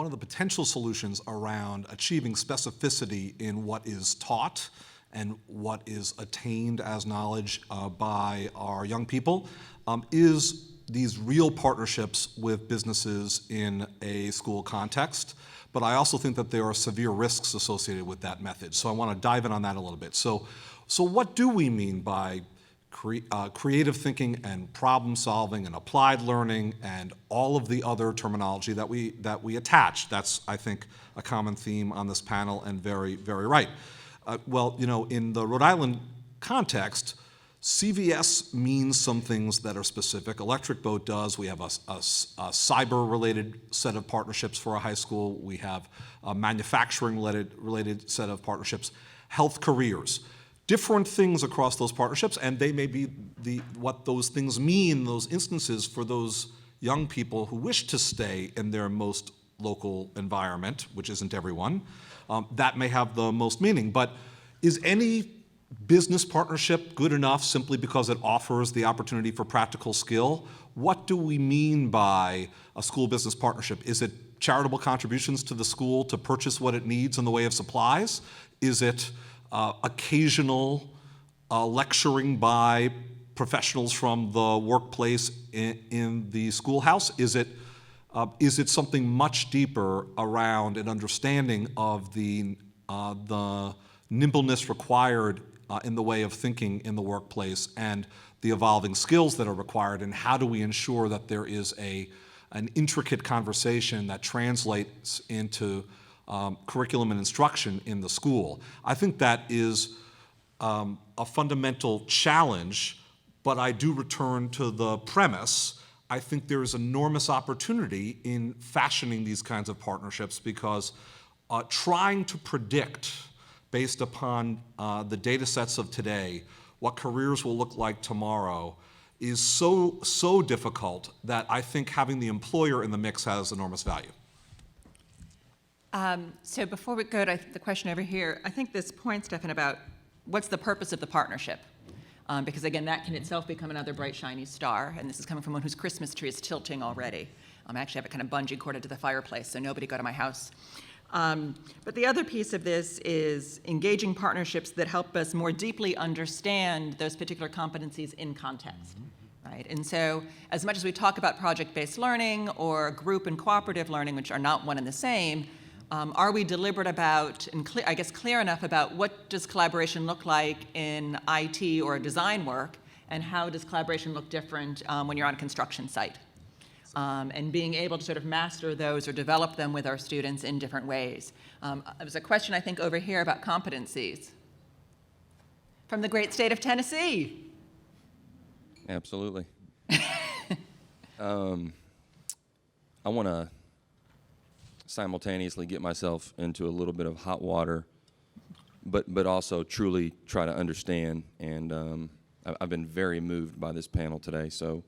of the potential solutions around achieving specificity in what is taught and what is attained as knowledge by our young people is these real partnerships with businesses in a school context. But I also think that there are severe risks associated with that method. So I want to dive in on that a little bit. So what do we mean by creative thinking and problem solving and applied learning and all of the other terminology that we attach. That's, I think, a common theme on this panel, and very, very right. Well, in the Rhode Island context, CVS means some things that are specific. Electric Boat does. We have a cyber-related set of partnerships for a high school. We have a manufacturing-related set of partnerships. Health careers. Different things across those partnerships, and they may be what those things mean, those instances, for those young people who wish to stay in their most local environment, which isn't everyone. That may have the most meaning. But is any business partnership good enough simply because it offers the opportunity for practical skill? What do we mean by a school business partnership? Is it charitable contributions to the school to purchase what it needs in the way of supplies? Is it occasional lecturing by professionals from the workplace in the schoolhouse? Is it something much deeper around an understanding of the nimbleness required in the way of thinking in the workplace and the evolving skills that are required, and how do we ensure that there is an intricate conversation that translates into curriculum and instruction in the school? I think that is a fundamental challenge, but I do return to the premise. I think there is enormous opportunity in fashioning these kinds of partnerships, because trying to predict, based upon the data sets of today, what careers will look like tomorrow is so difficult that I think having the employer in the mix has enormous value. So before we go to the question over here, I think this point, Stefan, about what's the purpose of the partnership? Because again, that can itself become another bright, shiny star, and this is coming from one whose Christmas tree is tilting already. I actually have it kind of bungee corded to the fireplace, so nobody go to my house. But the other piece of this is engaging partnerships that help us more deeply understand those particular competencies in context. Right? And so as much as we talk about project-based learning or group and cooperative learning, which are not one and the same, are we deliberate about and clear enough about what does collaboration look like in IT or design work, and how does collaboration look different when you're on a construction site? And being able to sort of master those or develop them with our students in different ways. There's a question, I think, over here about competencies. From the great state of Tennessee. Absolutely. I want to simultaneously get myself into a little bit of hot water, but also truly try to understand. And I've been very moved by this panel today, so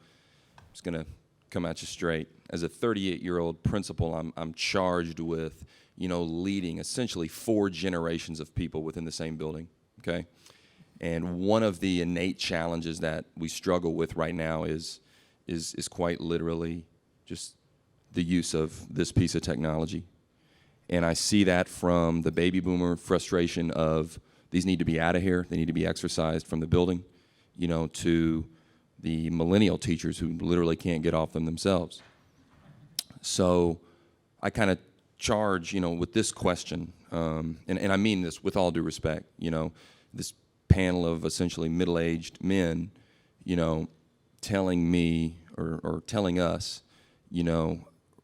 I'm just going to come at you straight. As a 38-year-old principal, I'm charged with, leading essentially 4 generations of people within the same building, okay? And one of the innate challenges that we struggle with right now is quite literally just the use of this piece of technology. And I see that from the baby boomer frustration of these need to be out of here, they need to be exercised from the building, to the millennial teachers who literally can't get off them themselves. So I kind of charge, with this question, and I mean this with all due respect, this panel of essentially middle-aged men, telling me or telling us,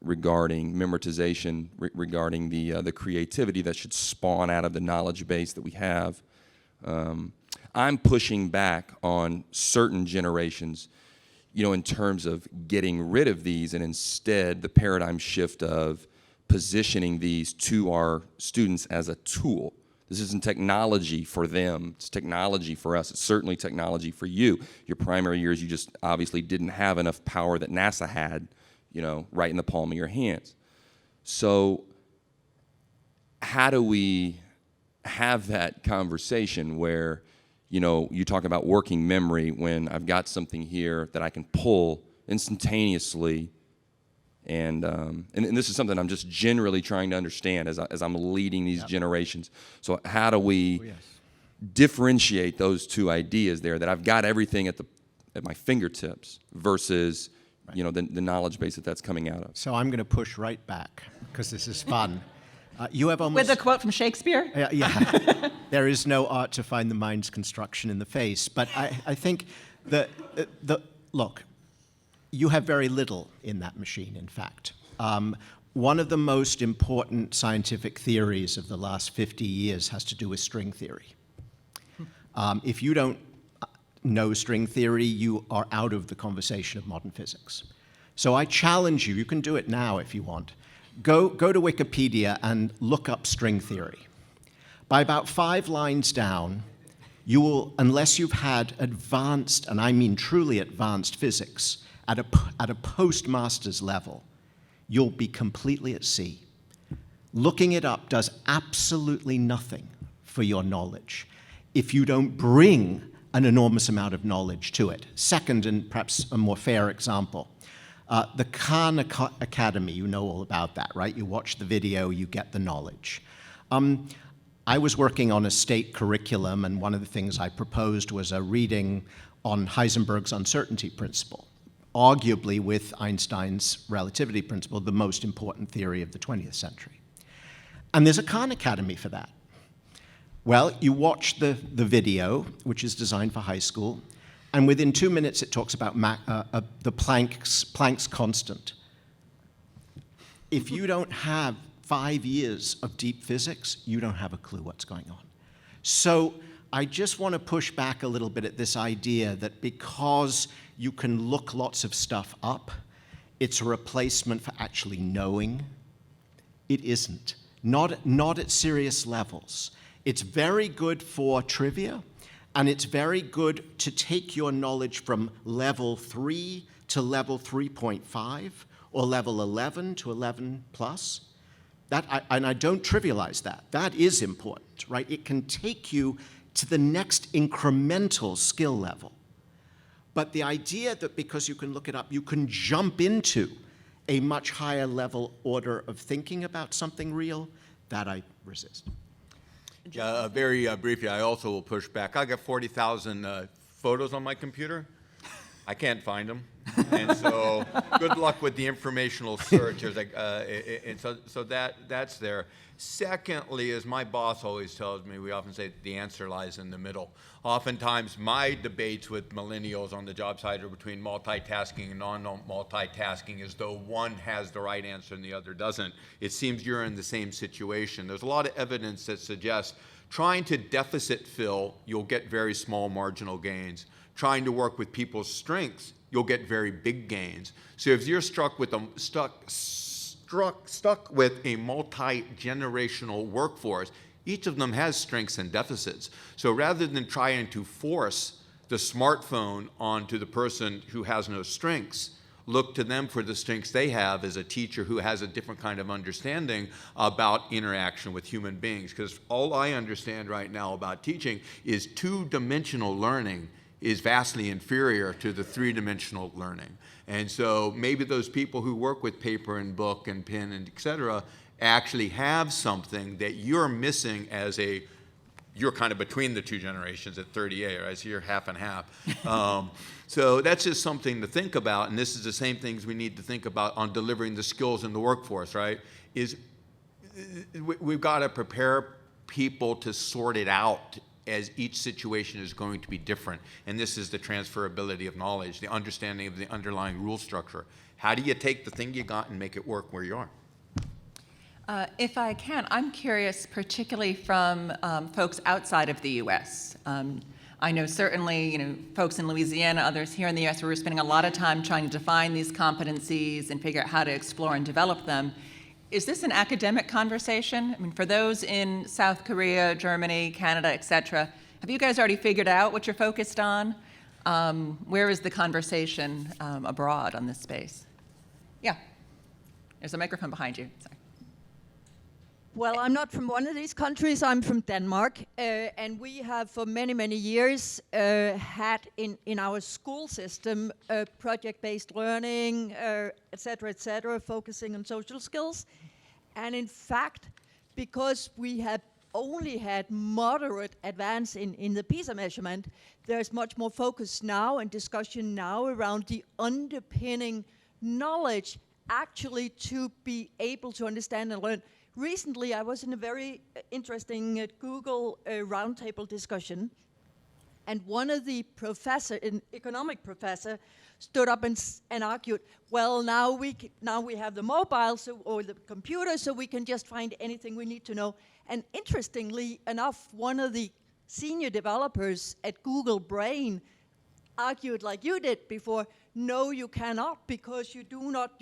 regarding memorization, regarding the creativity that should spawn out of the knowledge base that we have. I'm pushing back on certain generations, in terms of getting rid of these, and instead the paradigm shift of positioning these to our students as a tool. This isn't technology for them, it's technology for us. It's certainly technology for you. Your primary years, you just obviously didn't have enough power that NASA had, right in the palm of your hands. So how do we have that conversation where, you talk about working memory when I've got something here that I can pull instantaneously, and this is something I'm just generally trying to understand as I'm leading these generations. So how do we differentiate those two ideas there, that I've got everything at my fingertips versus the knowledge base that's coming out of? So I'm going to push right back, because this is fun. You have almost... With a quote from Shakespeare? Yeah. There is no art to find the mind's construction in the face. But I think look, you have very little in that machine, in fact. One of the most important scientific theories of the last 50 years has to do with string theory. If you don't know string theory, you are out of the conversation of modern physics. So I challenge you, you can do it now if you want, go to Wikipedia and look up string theory. By about 5 lines down, you will, unless you've had advanced, and I mean truly advanced physics, at a postmaster's level, you'll be completely at sea. Looking it up does absolutely nothing for your knowledge if you don't bring an enormous amount of knowledge to it. Second, and perhaps a more fair example, the Khan Academy, you know all about that, right? You watch the video, you get the knowledge. I was working on a state curriculum, and one of the things I proposed was a reading on Heisenberg's uncertainty principle, arguably with Einstein's relativity principle, the most important theory of the 20th century. And there's a Khan Academy for that. Well, you watch the video, which is designed for high school, and within 2 minutes it talks about the Planck's constant. If you don't have 5 years of deep physics, you don't have a clue what's going on. So I just want to push back a little bit at this idea that because you can look lots of stuff up, it's a replacement for actually knowing. It isn't. Not at serious levels. It's very good for trivia, and it's very good to take your knowledge from level 3 to level 3.5, or level 11 to 11 plus. And I don't trivialize that. That is important, right? It can take you to the next incremental skill level. But the idea that because you can look it up, you can jump into a much higher level order of thinking about something real, that I resist. Yeah, very briefly, I also will push back. I got 40,000 photos on my computer. I can't find them. And so good luck with the informational search. There's like, and so that's there. Secondly, as my boss always tells me, we often say the answer lies in the middle. Oftentimes, my debates with millennials on the job site are between multitasking and non-multitasking, as though one has the right answer and the other doesn't. It seems you're in the same situation. There's a lot of evidence that suggests trying to deficit fill, you'll get very small marginal gains. Trying to work with people's strengths, you'll get very big gains. So if you're stuck with a multi-generational workforce, each of them has strengths and deficits. So rather than trying to force the smartphone onto the person who has no strengths, look to them for the strengths they have as a teacher who has a different kind of understanding about interaction with human beings. Because all I understand right now about teaching is 2-dimensional learning is vastly inferior to the 3-dimensional learning. And so maybe those people who work with paper and book and pen and et cetera actually have something that you're missing as you're kind of between the 2 generations at 38, right? So you're half and half. So that's just something to think about, and this is the same things we need to think about on delivering the skills in the workforce, right? We've got to prepare people to sort it out as each situation is going to be different. And this is the transferability of knowledge, the understanding of the underlying rule structure. How do you take the thing you got and make it work where you are? If I can, I'm curious, particularly from folks outside of the U.S. I know certainly, folks in Louisiana, others here in the U.S., we're spending a lot of time trying to define these competencies and figure out how to explore and develop them. Is this an academic conversation? I mean, for those in South Korea, Germany, Canada, et cetera, have you guys already figured out what you're focused on? Where is the conversation abroad on this space? Yeah. There's a microphone behind you. Sorry. Well, I'm not from one of these countries. I'm from Denmark. And we have for many, many years had in our school system project-based learning, et cetera, focusing on social skills. And in fact, because we have only had moderate advance in the PISA measurement, there's much more focus now and discussion now around the underpinning knowledge actually to be able to understand and learn recently I was in a very interesting Google roundtable discussion, and one of the an economic professor, stood up and argued, well, now we have the mobile or the computer, so we can just find anything we need to know. And interestingly enough, one of the senior developers at Google Brain argued, like you did before, no, you cannot, because you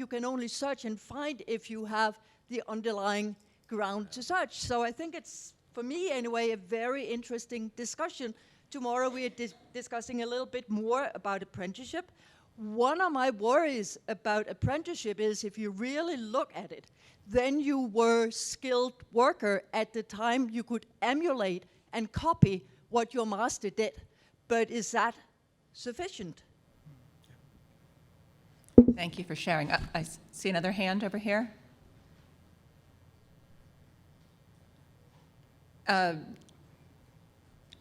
can only search and find if you have the underlying ground to search. So I think it's, for me anyway, a very interesting discussion. Tomorrow we are discussing a little bit more about apprenticeship. One of my worries about apprenticeship is if you really look at it, then you were skilled worker at the time you could emulate and copy what your master did. But is that sufficient? Thank you for sharing. I see another hand over here.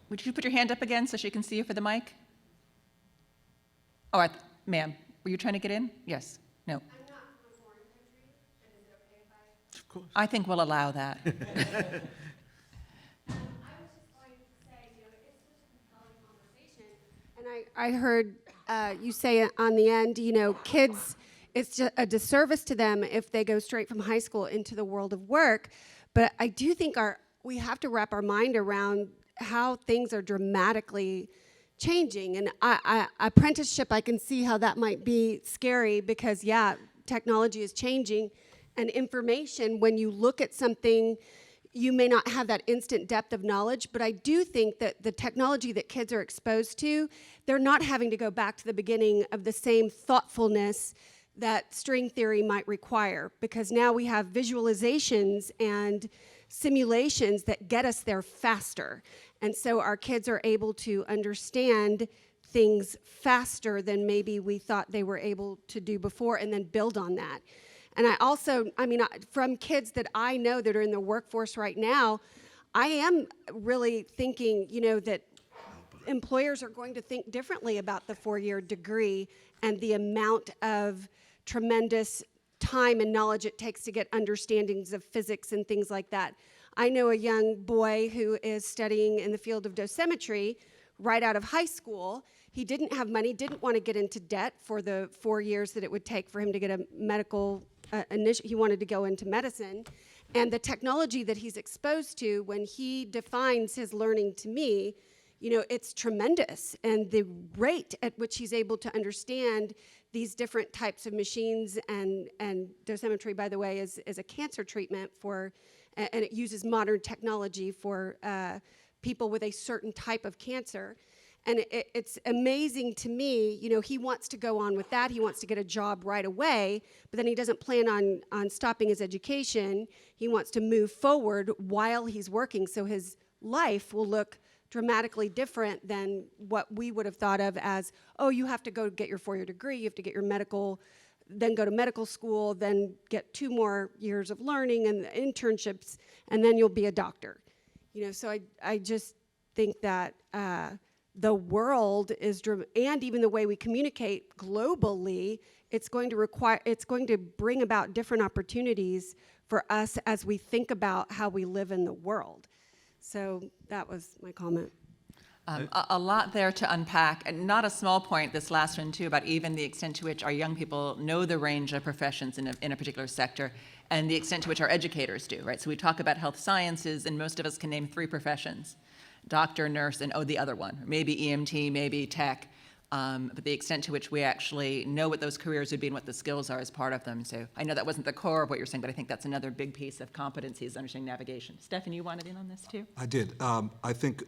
Would you put your hand up again so she can see you for the mic? Oh, ma'am, were you trying to get in? Yes. No. I'm not from a foreign country, but is it okay if I? Of course. I think we'll allow that. I was just going to say, it's such a compelling conversation. And I heard you say it on the end, kids, it's just a disservice to them if they go straight from high school into the world of work. But I do think we have to wrap our mind around how things are dramatically changing. And apprenticeship, I can see how that might be scary because, technology is changing. And information, when you look at something, you may not have that instant depth of knowledge, but I do think that the technology that kids are exposed to, they're not having to go back to the beginning of the same thoughtfulness that string theory might require, because now we have visualizations and simulations that get us there faster. And so our kids are able to understand things faster than maybe we thought they were able to do before, and then build on that. And I also, from kids that I know that are in the workforce right now, I am really thinking, that employers are going to think differently about the 4-year degree and the amount of tremendous time and knowledge it takes to get understandings of physics and things like that. I know a young boy who is studying in the field of dosimetry right out of high school. He didn't have money, didn't want to get into debt for the 4 years that it would take for him to get a medical, he wanted to go into medicine. And the technology that he's exposed to when he defines his learning to me, it's tremendous. And the rate at which he's able to understand these different types of machines, and dosimetry, by the way, is a cancer treatment and it uses modern technology for people with a certain type of cancer. And it's amazing to me, he wants to go on with that. He wants to get a job right away, but then he doesn't plan on stopping his education. He wants to move forward while he's working, so his life will look dramatically different than what we would have thought of as, oh, you have to go get your 4-year degree, you have to get your medical, then go to medical school, then get 2 more years of learning and internships, and then you'll be a doctor. So I just think that the world is, and even the way we communicate globally, it's going to bring about different opportunities for us as we think about how we live in the world. So that was my comment. A lot there to unpack, and not a small point, this last one too, about even the extent to which our young people know the range of professions in a particular sector, and the extent to which our educators do, right? So we talk about health sciences, and most of us can name 3 professions: doctor, nurse, and the other one, maybe EMT, maybe tech, but the extent to which we actually know what those careers would be and what the skills are as part of them. So I know that wasn't the core of what you're saying, but I think that's another big piece of competencies, understanding navigation. Stefan, you wanted in on this too? I did. I think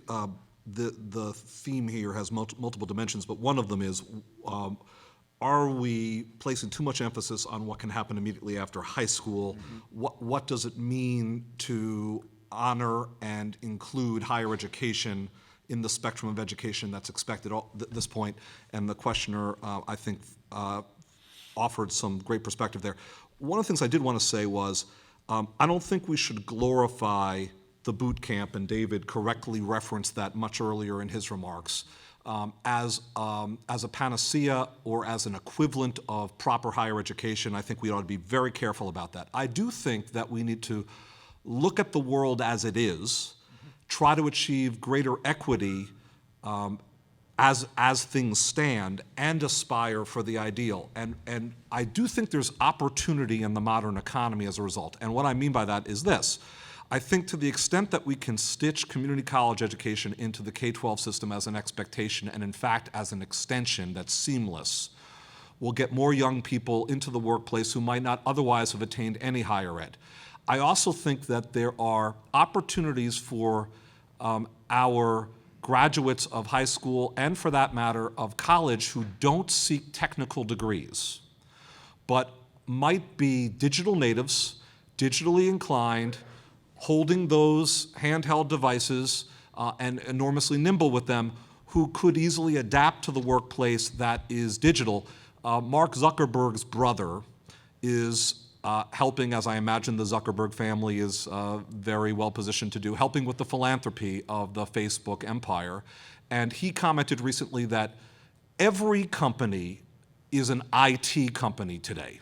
the theme here has multiple dimensions, but one of them is, are we placing too much emphasis on what can happen immediately after high school? Mm-hmm. What does it mean to honor and include higher education in the spectrum of education that's expected at this point? And the questioner, I think, offered some great perspective there. One of the things I did want to say was, I don't think we should glorify the boot camp, and David correctly referenced that much earlier in his remarks, as a panacea or as an equivalent of proper higher education. I think we ought to be very careful about that. I do think that we need to look at the world as it is, try to achieve greater equity as things stand, and aspire for the ideal. And I do think there's opportunity in the modern economy as a result. And what I mean by that is this. I think to the extent that we can stitch community college education into the K-12 system as an expectation, and in fact as an extension that's seamless, we'll get more young people into the workplace who might not otherwise have attained any higher ed. I also think that there are opportunities for our graduates of high school, and for that matter of college, who don't seek technical degrees, but might be digital natives, digitally inclined, holding those handheld devices and enormously nimble with them, who could easily adapt to the workplace that is digital. Mark Zuckerberg's brother is helping, as I imagine the Zuckerberg family is very well positioned to do, helping with the philanthropy of the Facebook empire. And he commented recently that every company is an IT company today.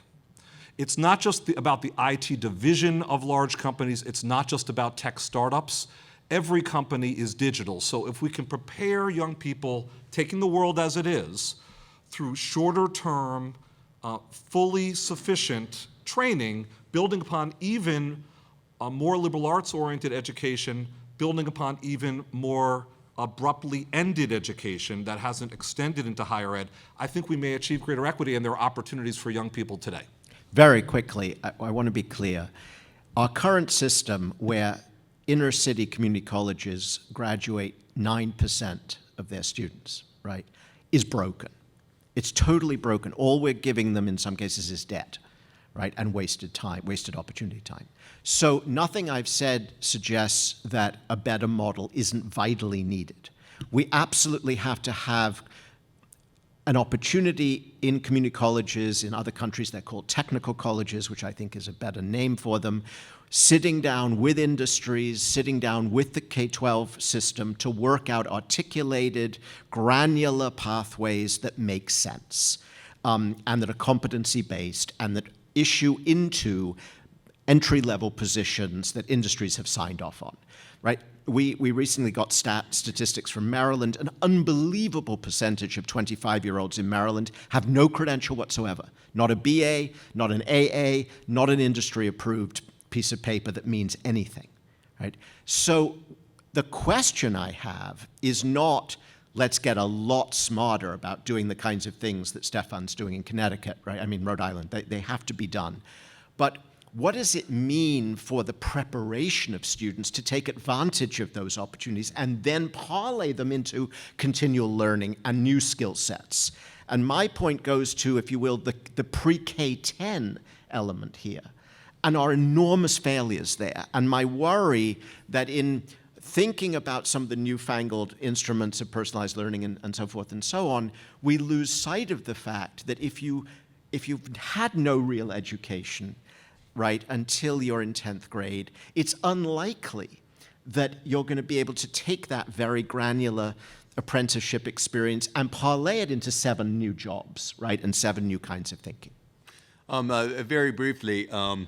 It's not just about the IT division of large companies, it's not just about tech startups. Every company is digital. So if we can prepare young people, taking the world as it is, through shorter term, fully sufficient training, building upon even a more liberal arts-oriented education, building upon even more abruptly ended education that hasn't extended into higher ed, I think we may achieve greater equity, and there are opportunities for young people today. Very quickly, I want to be clear. Our current system, where inner city community colleges graduate 9% of their students, right, is broken. It's totally broken. All we're giving them in some cases is debt, right, and wasted time, wasted opportunity time. So nothing I've said suggests that a better model isn't vitally needed. We absolutely have to have an opportunity in community colleges. In other countries, they're called technical colleges, which I think is a better name for them, sitting down with industries, sitting down with the K-12 system to work out articulated, granular pathways that make sense, and that are competency-based, and that issue into entry-level positions that industries have signed off on, right? We recently got statistics from Maryland. An unbelievable percentage of 25-year-olds in Maryland have no credential whatsoever. Not a BA, not an AA, not an industry-approved piece of paper that means anything, right? So the question I have is not, let's get a lot smarter about doing the kinds of things that Stefan's doing in Connecticut, right? I mean, Rhode Island, they have to be done. But what does it mean for the preparation of students to take advantage of those opportunities and then parlay them into continual learning and new skill sets? And my point goes to, if you will, the pre-K-10 element here, and our enormous failures there. And my worry that in thinking about some of the newfangled instruments of personalized learning and so forth and so on, we lose sight of the fact that if you've had no real education, right, until you're in 10th grade, it's unlikely that you're going to be able to take that very granular apprenticeship experience and parlay it into 7 new jobs, right, and 7 new kinds of thinking. Very briefly, I'm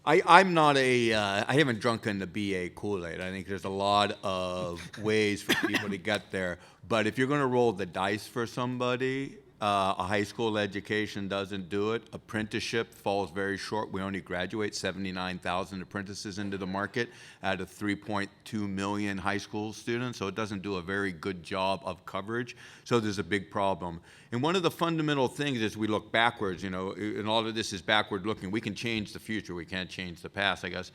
not I haven't drunken the BA Kool-Aid. I think there's a lot of ways for people to get there. But if you're going to roll the dice for somebody, a high school education doesn't do it. Apprenticeship falls very short. We only graduate 79,000 apprentices into the market out of 3.2 million high school students, so it doesn't do a very good job of coverage. So there's a big problem. And one of the fundamental things as we look backwards, you know, and all of this is backward looking, we can change the future, we can't change the past, I guess,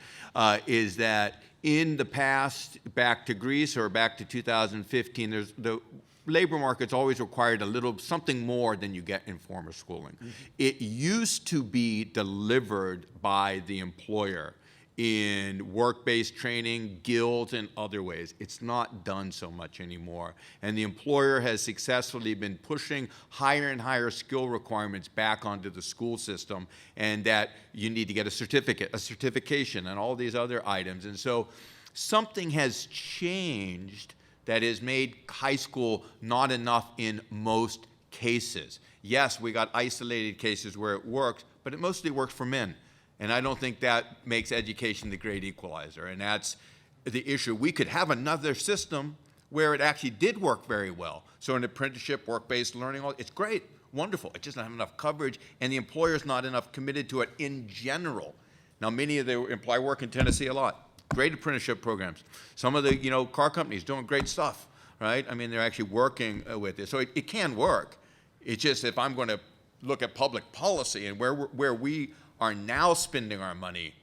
is that in the past, back to Greece or back to 2015, there's the labor market's always required something more than you get in formal schooling. Mm-hmm. It used to be delivered by the employer in work-based training, guilds, and other ways. It's not done so much anymore. And the employer has successfully been pushing higher and higher skill requirements back onto the school system, and that you need to get a certificate, a certification, and all these other items. And so something has changed that has made high school not enough in most cases. Yes, we got isolated cases where it works, but it mostly works for men. And I don't think that makes education the great equalizer. And that's the issue. We could have another system where it actually did work very well. So an apprenticeship, work-based learning, it's great, wonderful. It just doesn't have enough coverage, and the employer's not enough committed to it in general. Now, many of the employ work in Tennessee a lot. Great apprenticeship programs. Some of the car companies doing great stuff, right? I mean, they're actually working with it. So it can work. It's just if I'm going to look at public policy and where we are now spending our money,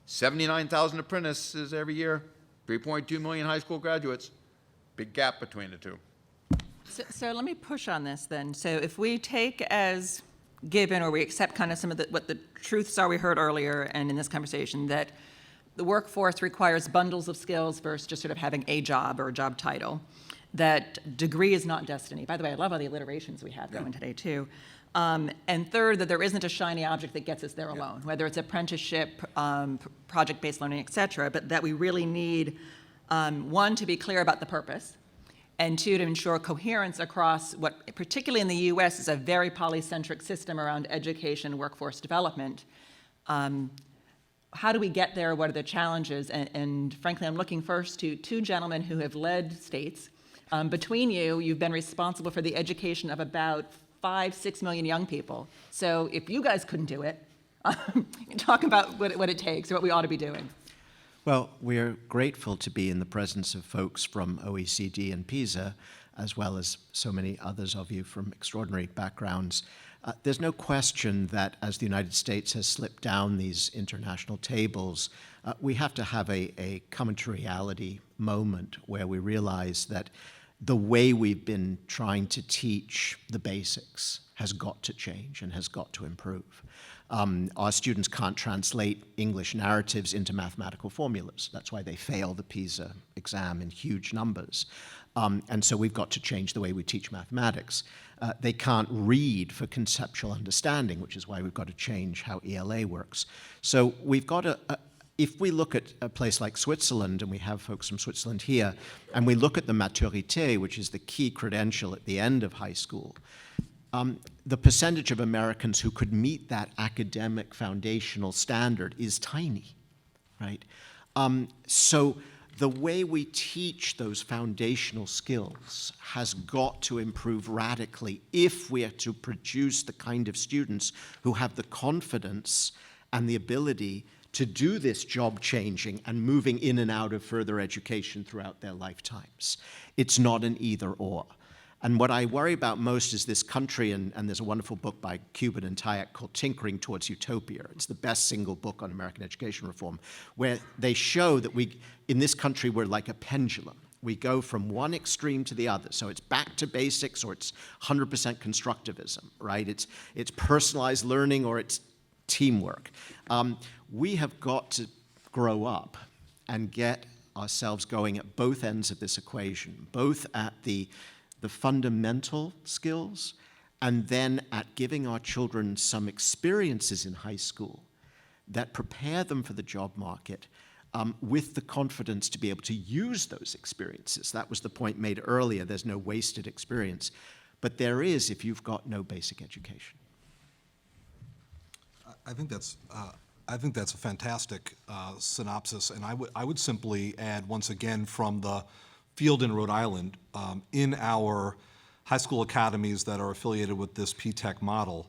79,000 apprentices every year, 3.2 million high school graduates. Big gap between the two. So let me push on this then. So if we take as given, or we accept kind of some of what the truths are we heard earlier and in this conversation, that the workforce requires bundles of skills versus just sort of having a job or a job title, that degree is not destiny. By the way, I love all the alliterations we have going today too. And third, that there isn't a shiny object that gets us there alone, whether it's apprenticeship, project-based learning, et cetera, but that we really need, one, to be clear about the purpose, and two, to ensure coherence across what, particularly in the US, is a very polycentric system around education, workforce development. How do we get there? What are the challenges? And frankly, I'm looking first to two gentlemen who have led states. Between you, you've been responsible for the education of about 5-6 million young people. So if you guys couldn't do it, talk about what it takes, or what we ought to be doing. Well, we're grateful to be in the presence of folks from OECD and PISA, as well as so many others of you from extraordinary backgrounds. There's no question that as the United States has slipped down these international tables, we have to have a come to reality moment where we realize that the way we've been trying to teach the basics has got to change and has got to improve. Our students can't translate English narratives into mathematical formulas. That's why they fail the PISA exam in huge numbers. And so we've got to change the way we teach mathematics. They can't read for conceptual understanding, which is why we've got to change how ELA works. So we've got to, if we look at a place like Switzerland, and we have folks from Switzerland here, and we look at the maturité, which is the key credential at the end of high school, the percentage of Americans who could meet that academic foundational standard is tiny, right? So the way we teach those foundational skills has got to improve radically if we are to produce the kind of students who have the confidence and the ability to do this job changing and moving in and out of further education throughout their lifetimes. It's not an either or. And what I worry about most is this country, and there's a wonderful book by Cuban and Tyack called Tinkering Towards Utopia. It's the best single book on American education reform, where they show that in this country, we're like a pendulum. We go from one extreme to the other. So it's back to basics, or it's 100% constructivism, right? It's personalized learning, or it's teamwork. We have got to grow up and get ourselves going at both ends of this equation, both at the fundamental skills, and then at giving our children some experiences in high school that prepare them for the job market with the confidence to be able to use those experiences. That was the point made earlier. There's no wasted experience. But there is if you've got no basic education. I think that's a fantastic synopsis, and I would simply add once again from the field in Rhode Island, in our high school academies that are affiliated with this P-TECH model,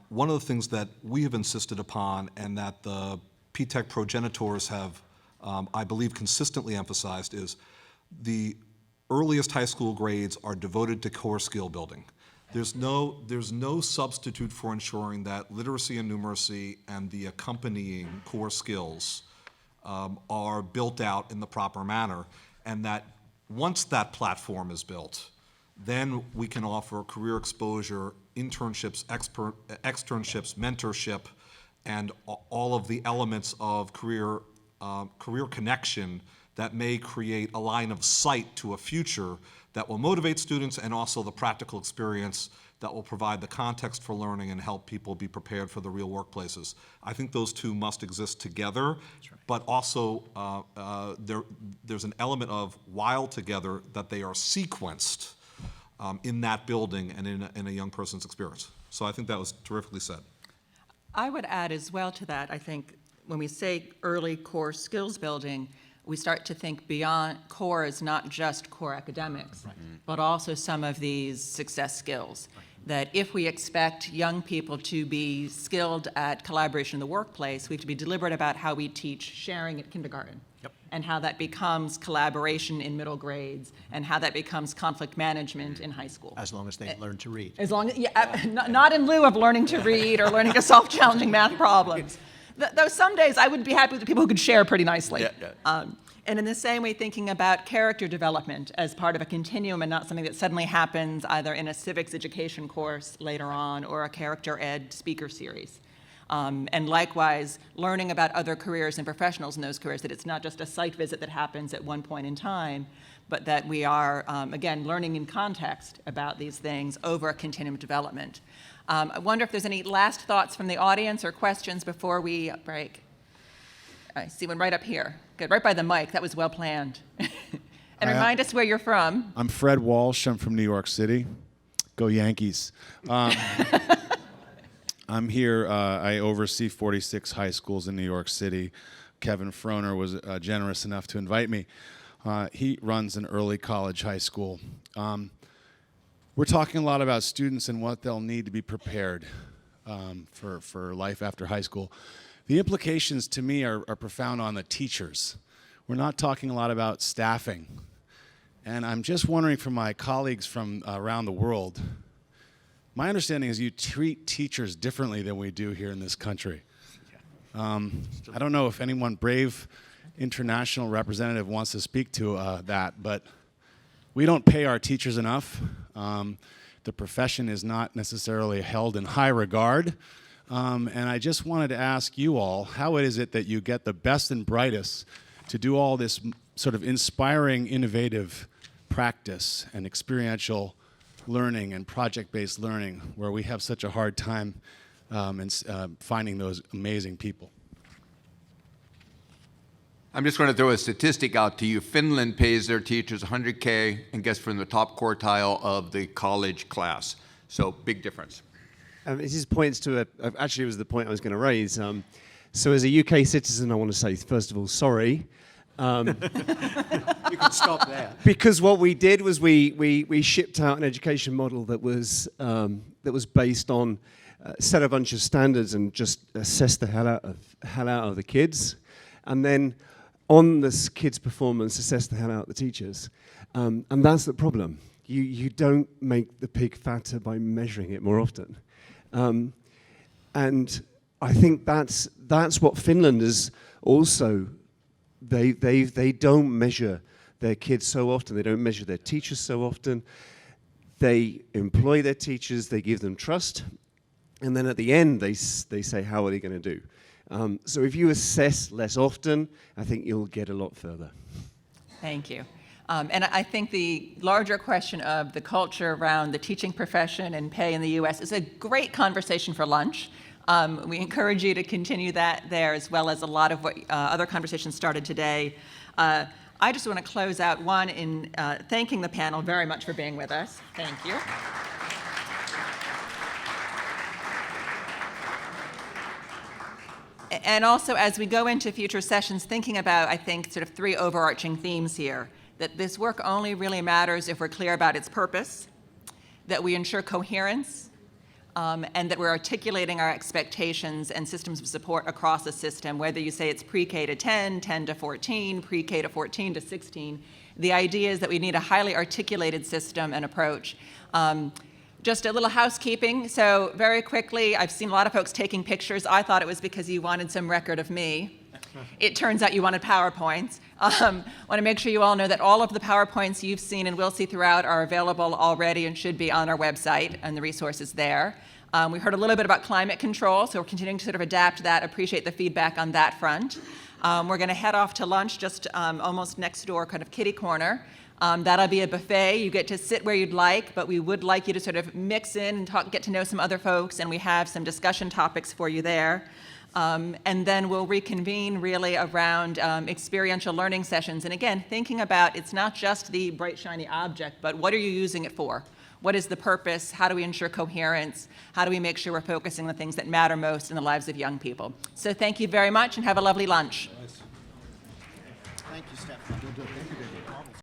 one of the things that we have insisted upon and that the P-TECH progenitors have, I believe, consistently emphasized is the earliest high school grades are devoted to core skill building. There's no substitute for ensuring that literacy and numeracy and the accompanying core skills are built out in the proper manner, and that once that platform is built, then we can offer career exposure, internships, externships, mentorship, and all of the elements of career connection that may create a line of sight to a future that will motivate students, and also the practical experience that will provide the context for learning and help people be prepared for the real workplaces. I think those two must exist together, right. But also there's an element of, while together, that they are sequenced in that building and in a young person's experience. So I think that was terrifically said. I would add as well to that, I think, when we say early core skills building, we start to think beyond core is not just core academics, but also some of these success skills. That if we expect young people to be skilled at collaboration in the workplace, we have to be deliberate about how we teach sharing at kindergarten. And how that becomes collaboration in middle grades, and how that becomes conflict management in high school. As long as they learn to read. As long as, not in lieu of learning to read or learning to solve challenging math problems. Though some days I would be happy with the people who could share pretty nicely. And in the same way, thinking about character development as part of a continuum and not something that suddenly happens either in a civics education course later on or a character ed speaker series. And likewise, learning about other careers and professionals in those careers, that it's not just a site visit that happens at one point in time, but that we are, again, learning in context about these things over a continuum of development. I wonder if there's any last thoughts from the audience or questions before we break. I see one right up here. Good, right by the mic. That was well planned. And remind us where you're from. I'm Fred Walsh. I'm from New York City. Go Yankees. I'm here. I oversee 46 high schools in New York City. Kevin Froner was generous enough to invite me. He runs an early college high school. We're talking a lot about students and what they'll need to be prepared for life after high school. The implications to me are profound on the teachers. We're not talking a lot about staffing. And I'm just wondering from my colleagues from around the world, my understanding is you treat teachers differently than we do here in this country. I don't know if anyone brave international representative wants to speak to that, but we don't pay our teachers enough. The profession is not necessarily held in high regard. And I just wanted to ask you all, how is it that you get the best and brightest to do all this sort of inspiring, innovative practice and experiential learning and project-based learning where we have such a hard time finding those amazing people? I'm just going to throw a statistic out to you. Finland pays their teachers $100K and gets from the top quartile of the college class. So big difference. It just points to actually it was the point I was going to raise. So as a UK citizen, I want to say, first of all, sorry. You can stop there. Because what we did was we shipped out an education model that was based on set a bunch of standards and just assess the hell out of the kids, and then on this kids' performance, assess the hell out of the teachers, and that's the problem. You don't make the pig fatter by measuring it more often, and I think that's what Finland is also. They don't measure their kids so often. They don't measure their teachers so often. They employ their teachers. They give them trust. And then at the end, they say, how are they going to do? So if you assess less often, I think you'll get a lot further. Thank you. And I think the larger question of the culture around the teaching profession and pay in the U.S. is a great conversation for lunch. We encourage you to continue that there, as well as a lot of what other conversations started today. I just want to close out one in thanking the panel very much for being with us. Thank you. And also, as we go into future sessions, thinking about, I think, sort of three overarching themes here. That this work only really matters if we're clear about its purpose, that we ensure coherence, and that we're articulating our expectations and systems of support across the system, whether you say it's pre-K to 10, 10 to 14, pre-K to 14 to 16. The idea is that we need a highly articulated system and approach. Just a little housekeeping. So very quickly, I've seen a lot of folks taking pictures. I thought it was because you wanted some record of me. It turns out you wanted PowerPoints. Want to make sure you all know that all of the PowerPoints you've seen and will see throughout are available already and should be on our website and the resources there. We heard a little bit about climate control, so we're continuing to sort of adapt that, appreciate the feedback on that front. We're going to head off to lunch just almost next door, kind of kitty corner. That'll be a buffet. You get to sit where you'd like, but we would like you to sort of mix in and get to know some other folks, and we have some discussion topics for you there. And then we'll reconvene really around experiential learning sessions. And again, thinking about it's not just the bright, shiny object, but what are you using it for? What is the purpose? How do we ensure coherence? How do we make sure we're focusing on the things that matter most in the lives of young people? So thank you very much and have a lovely lunch. Thank you, Stefan.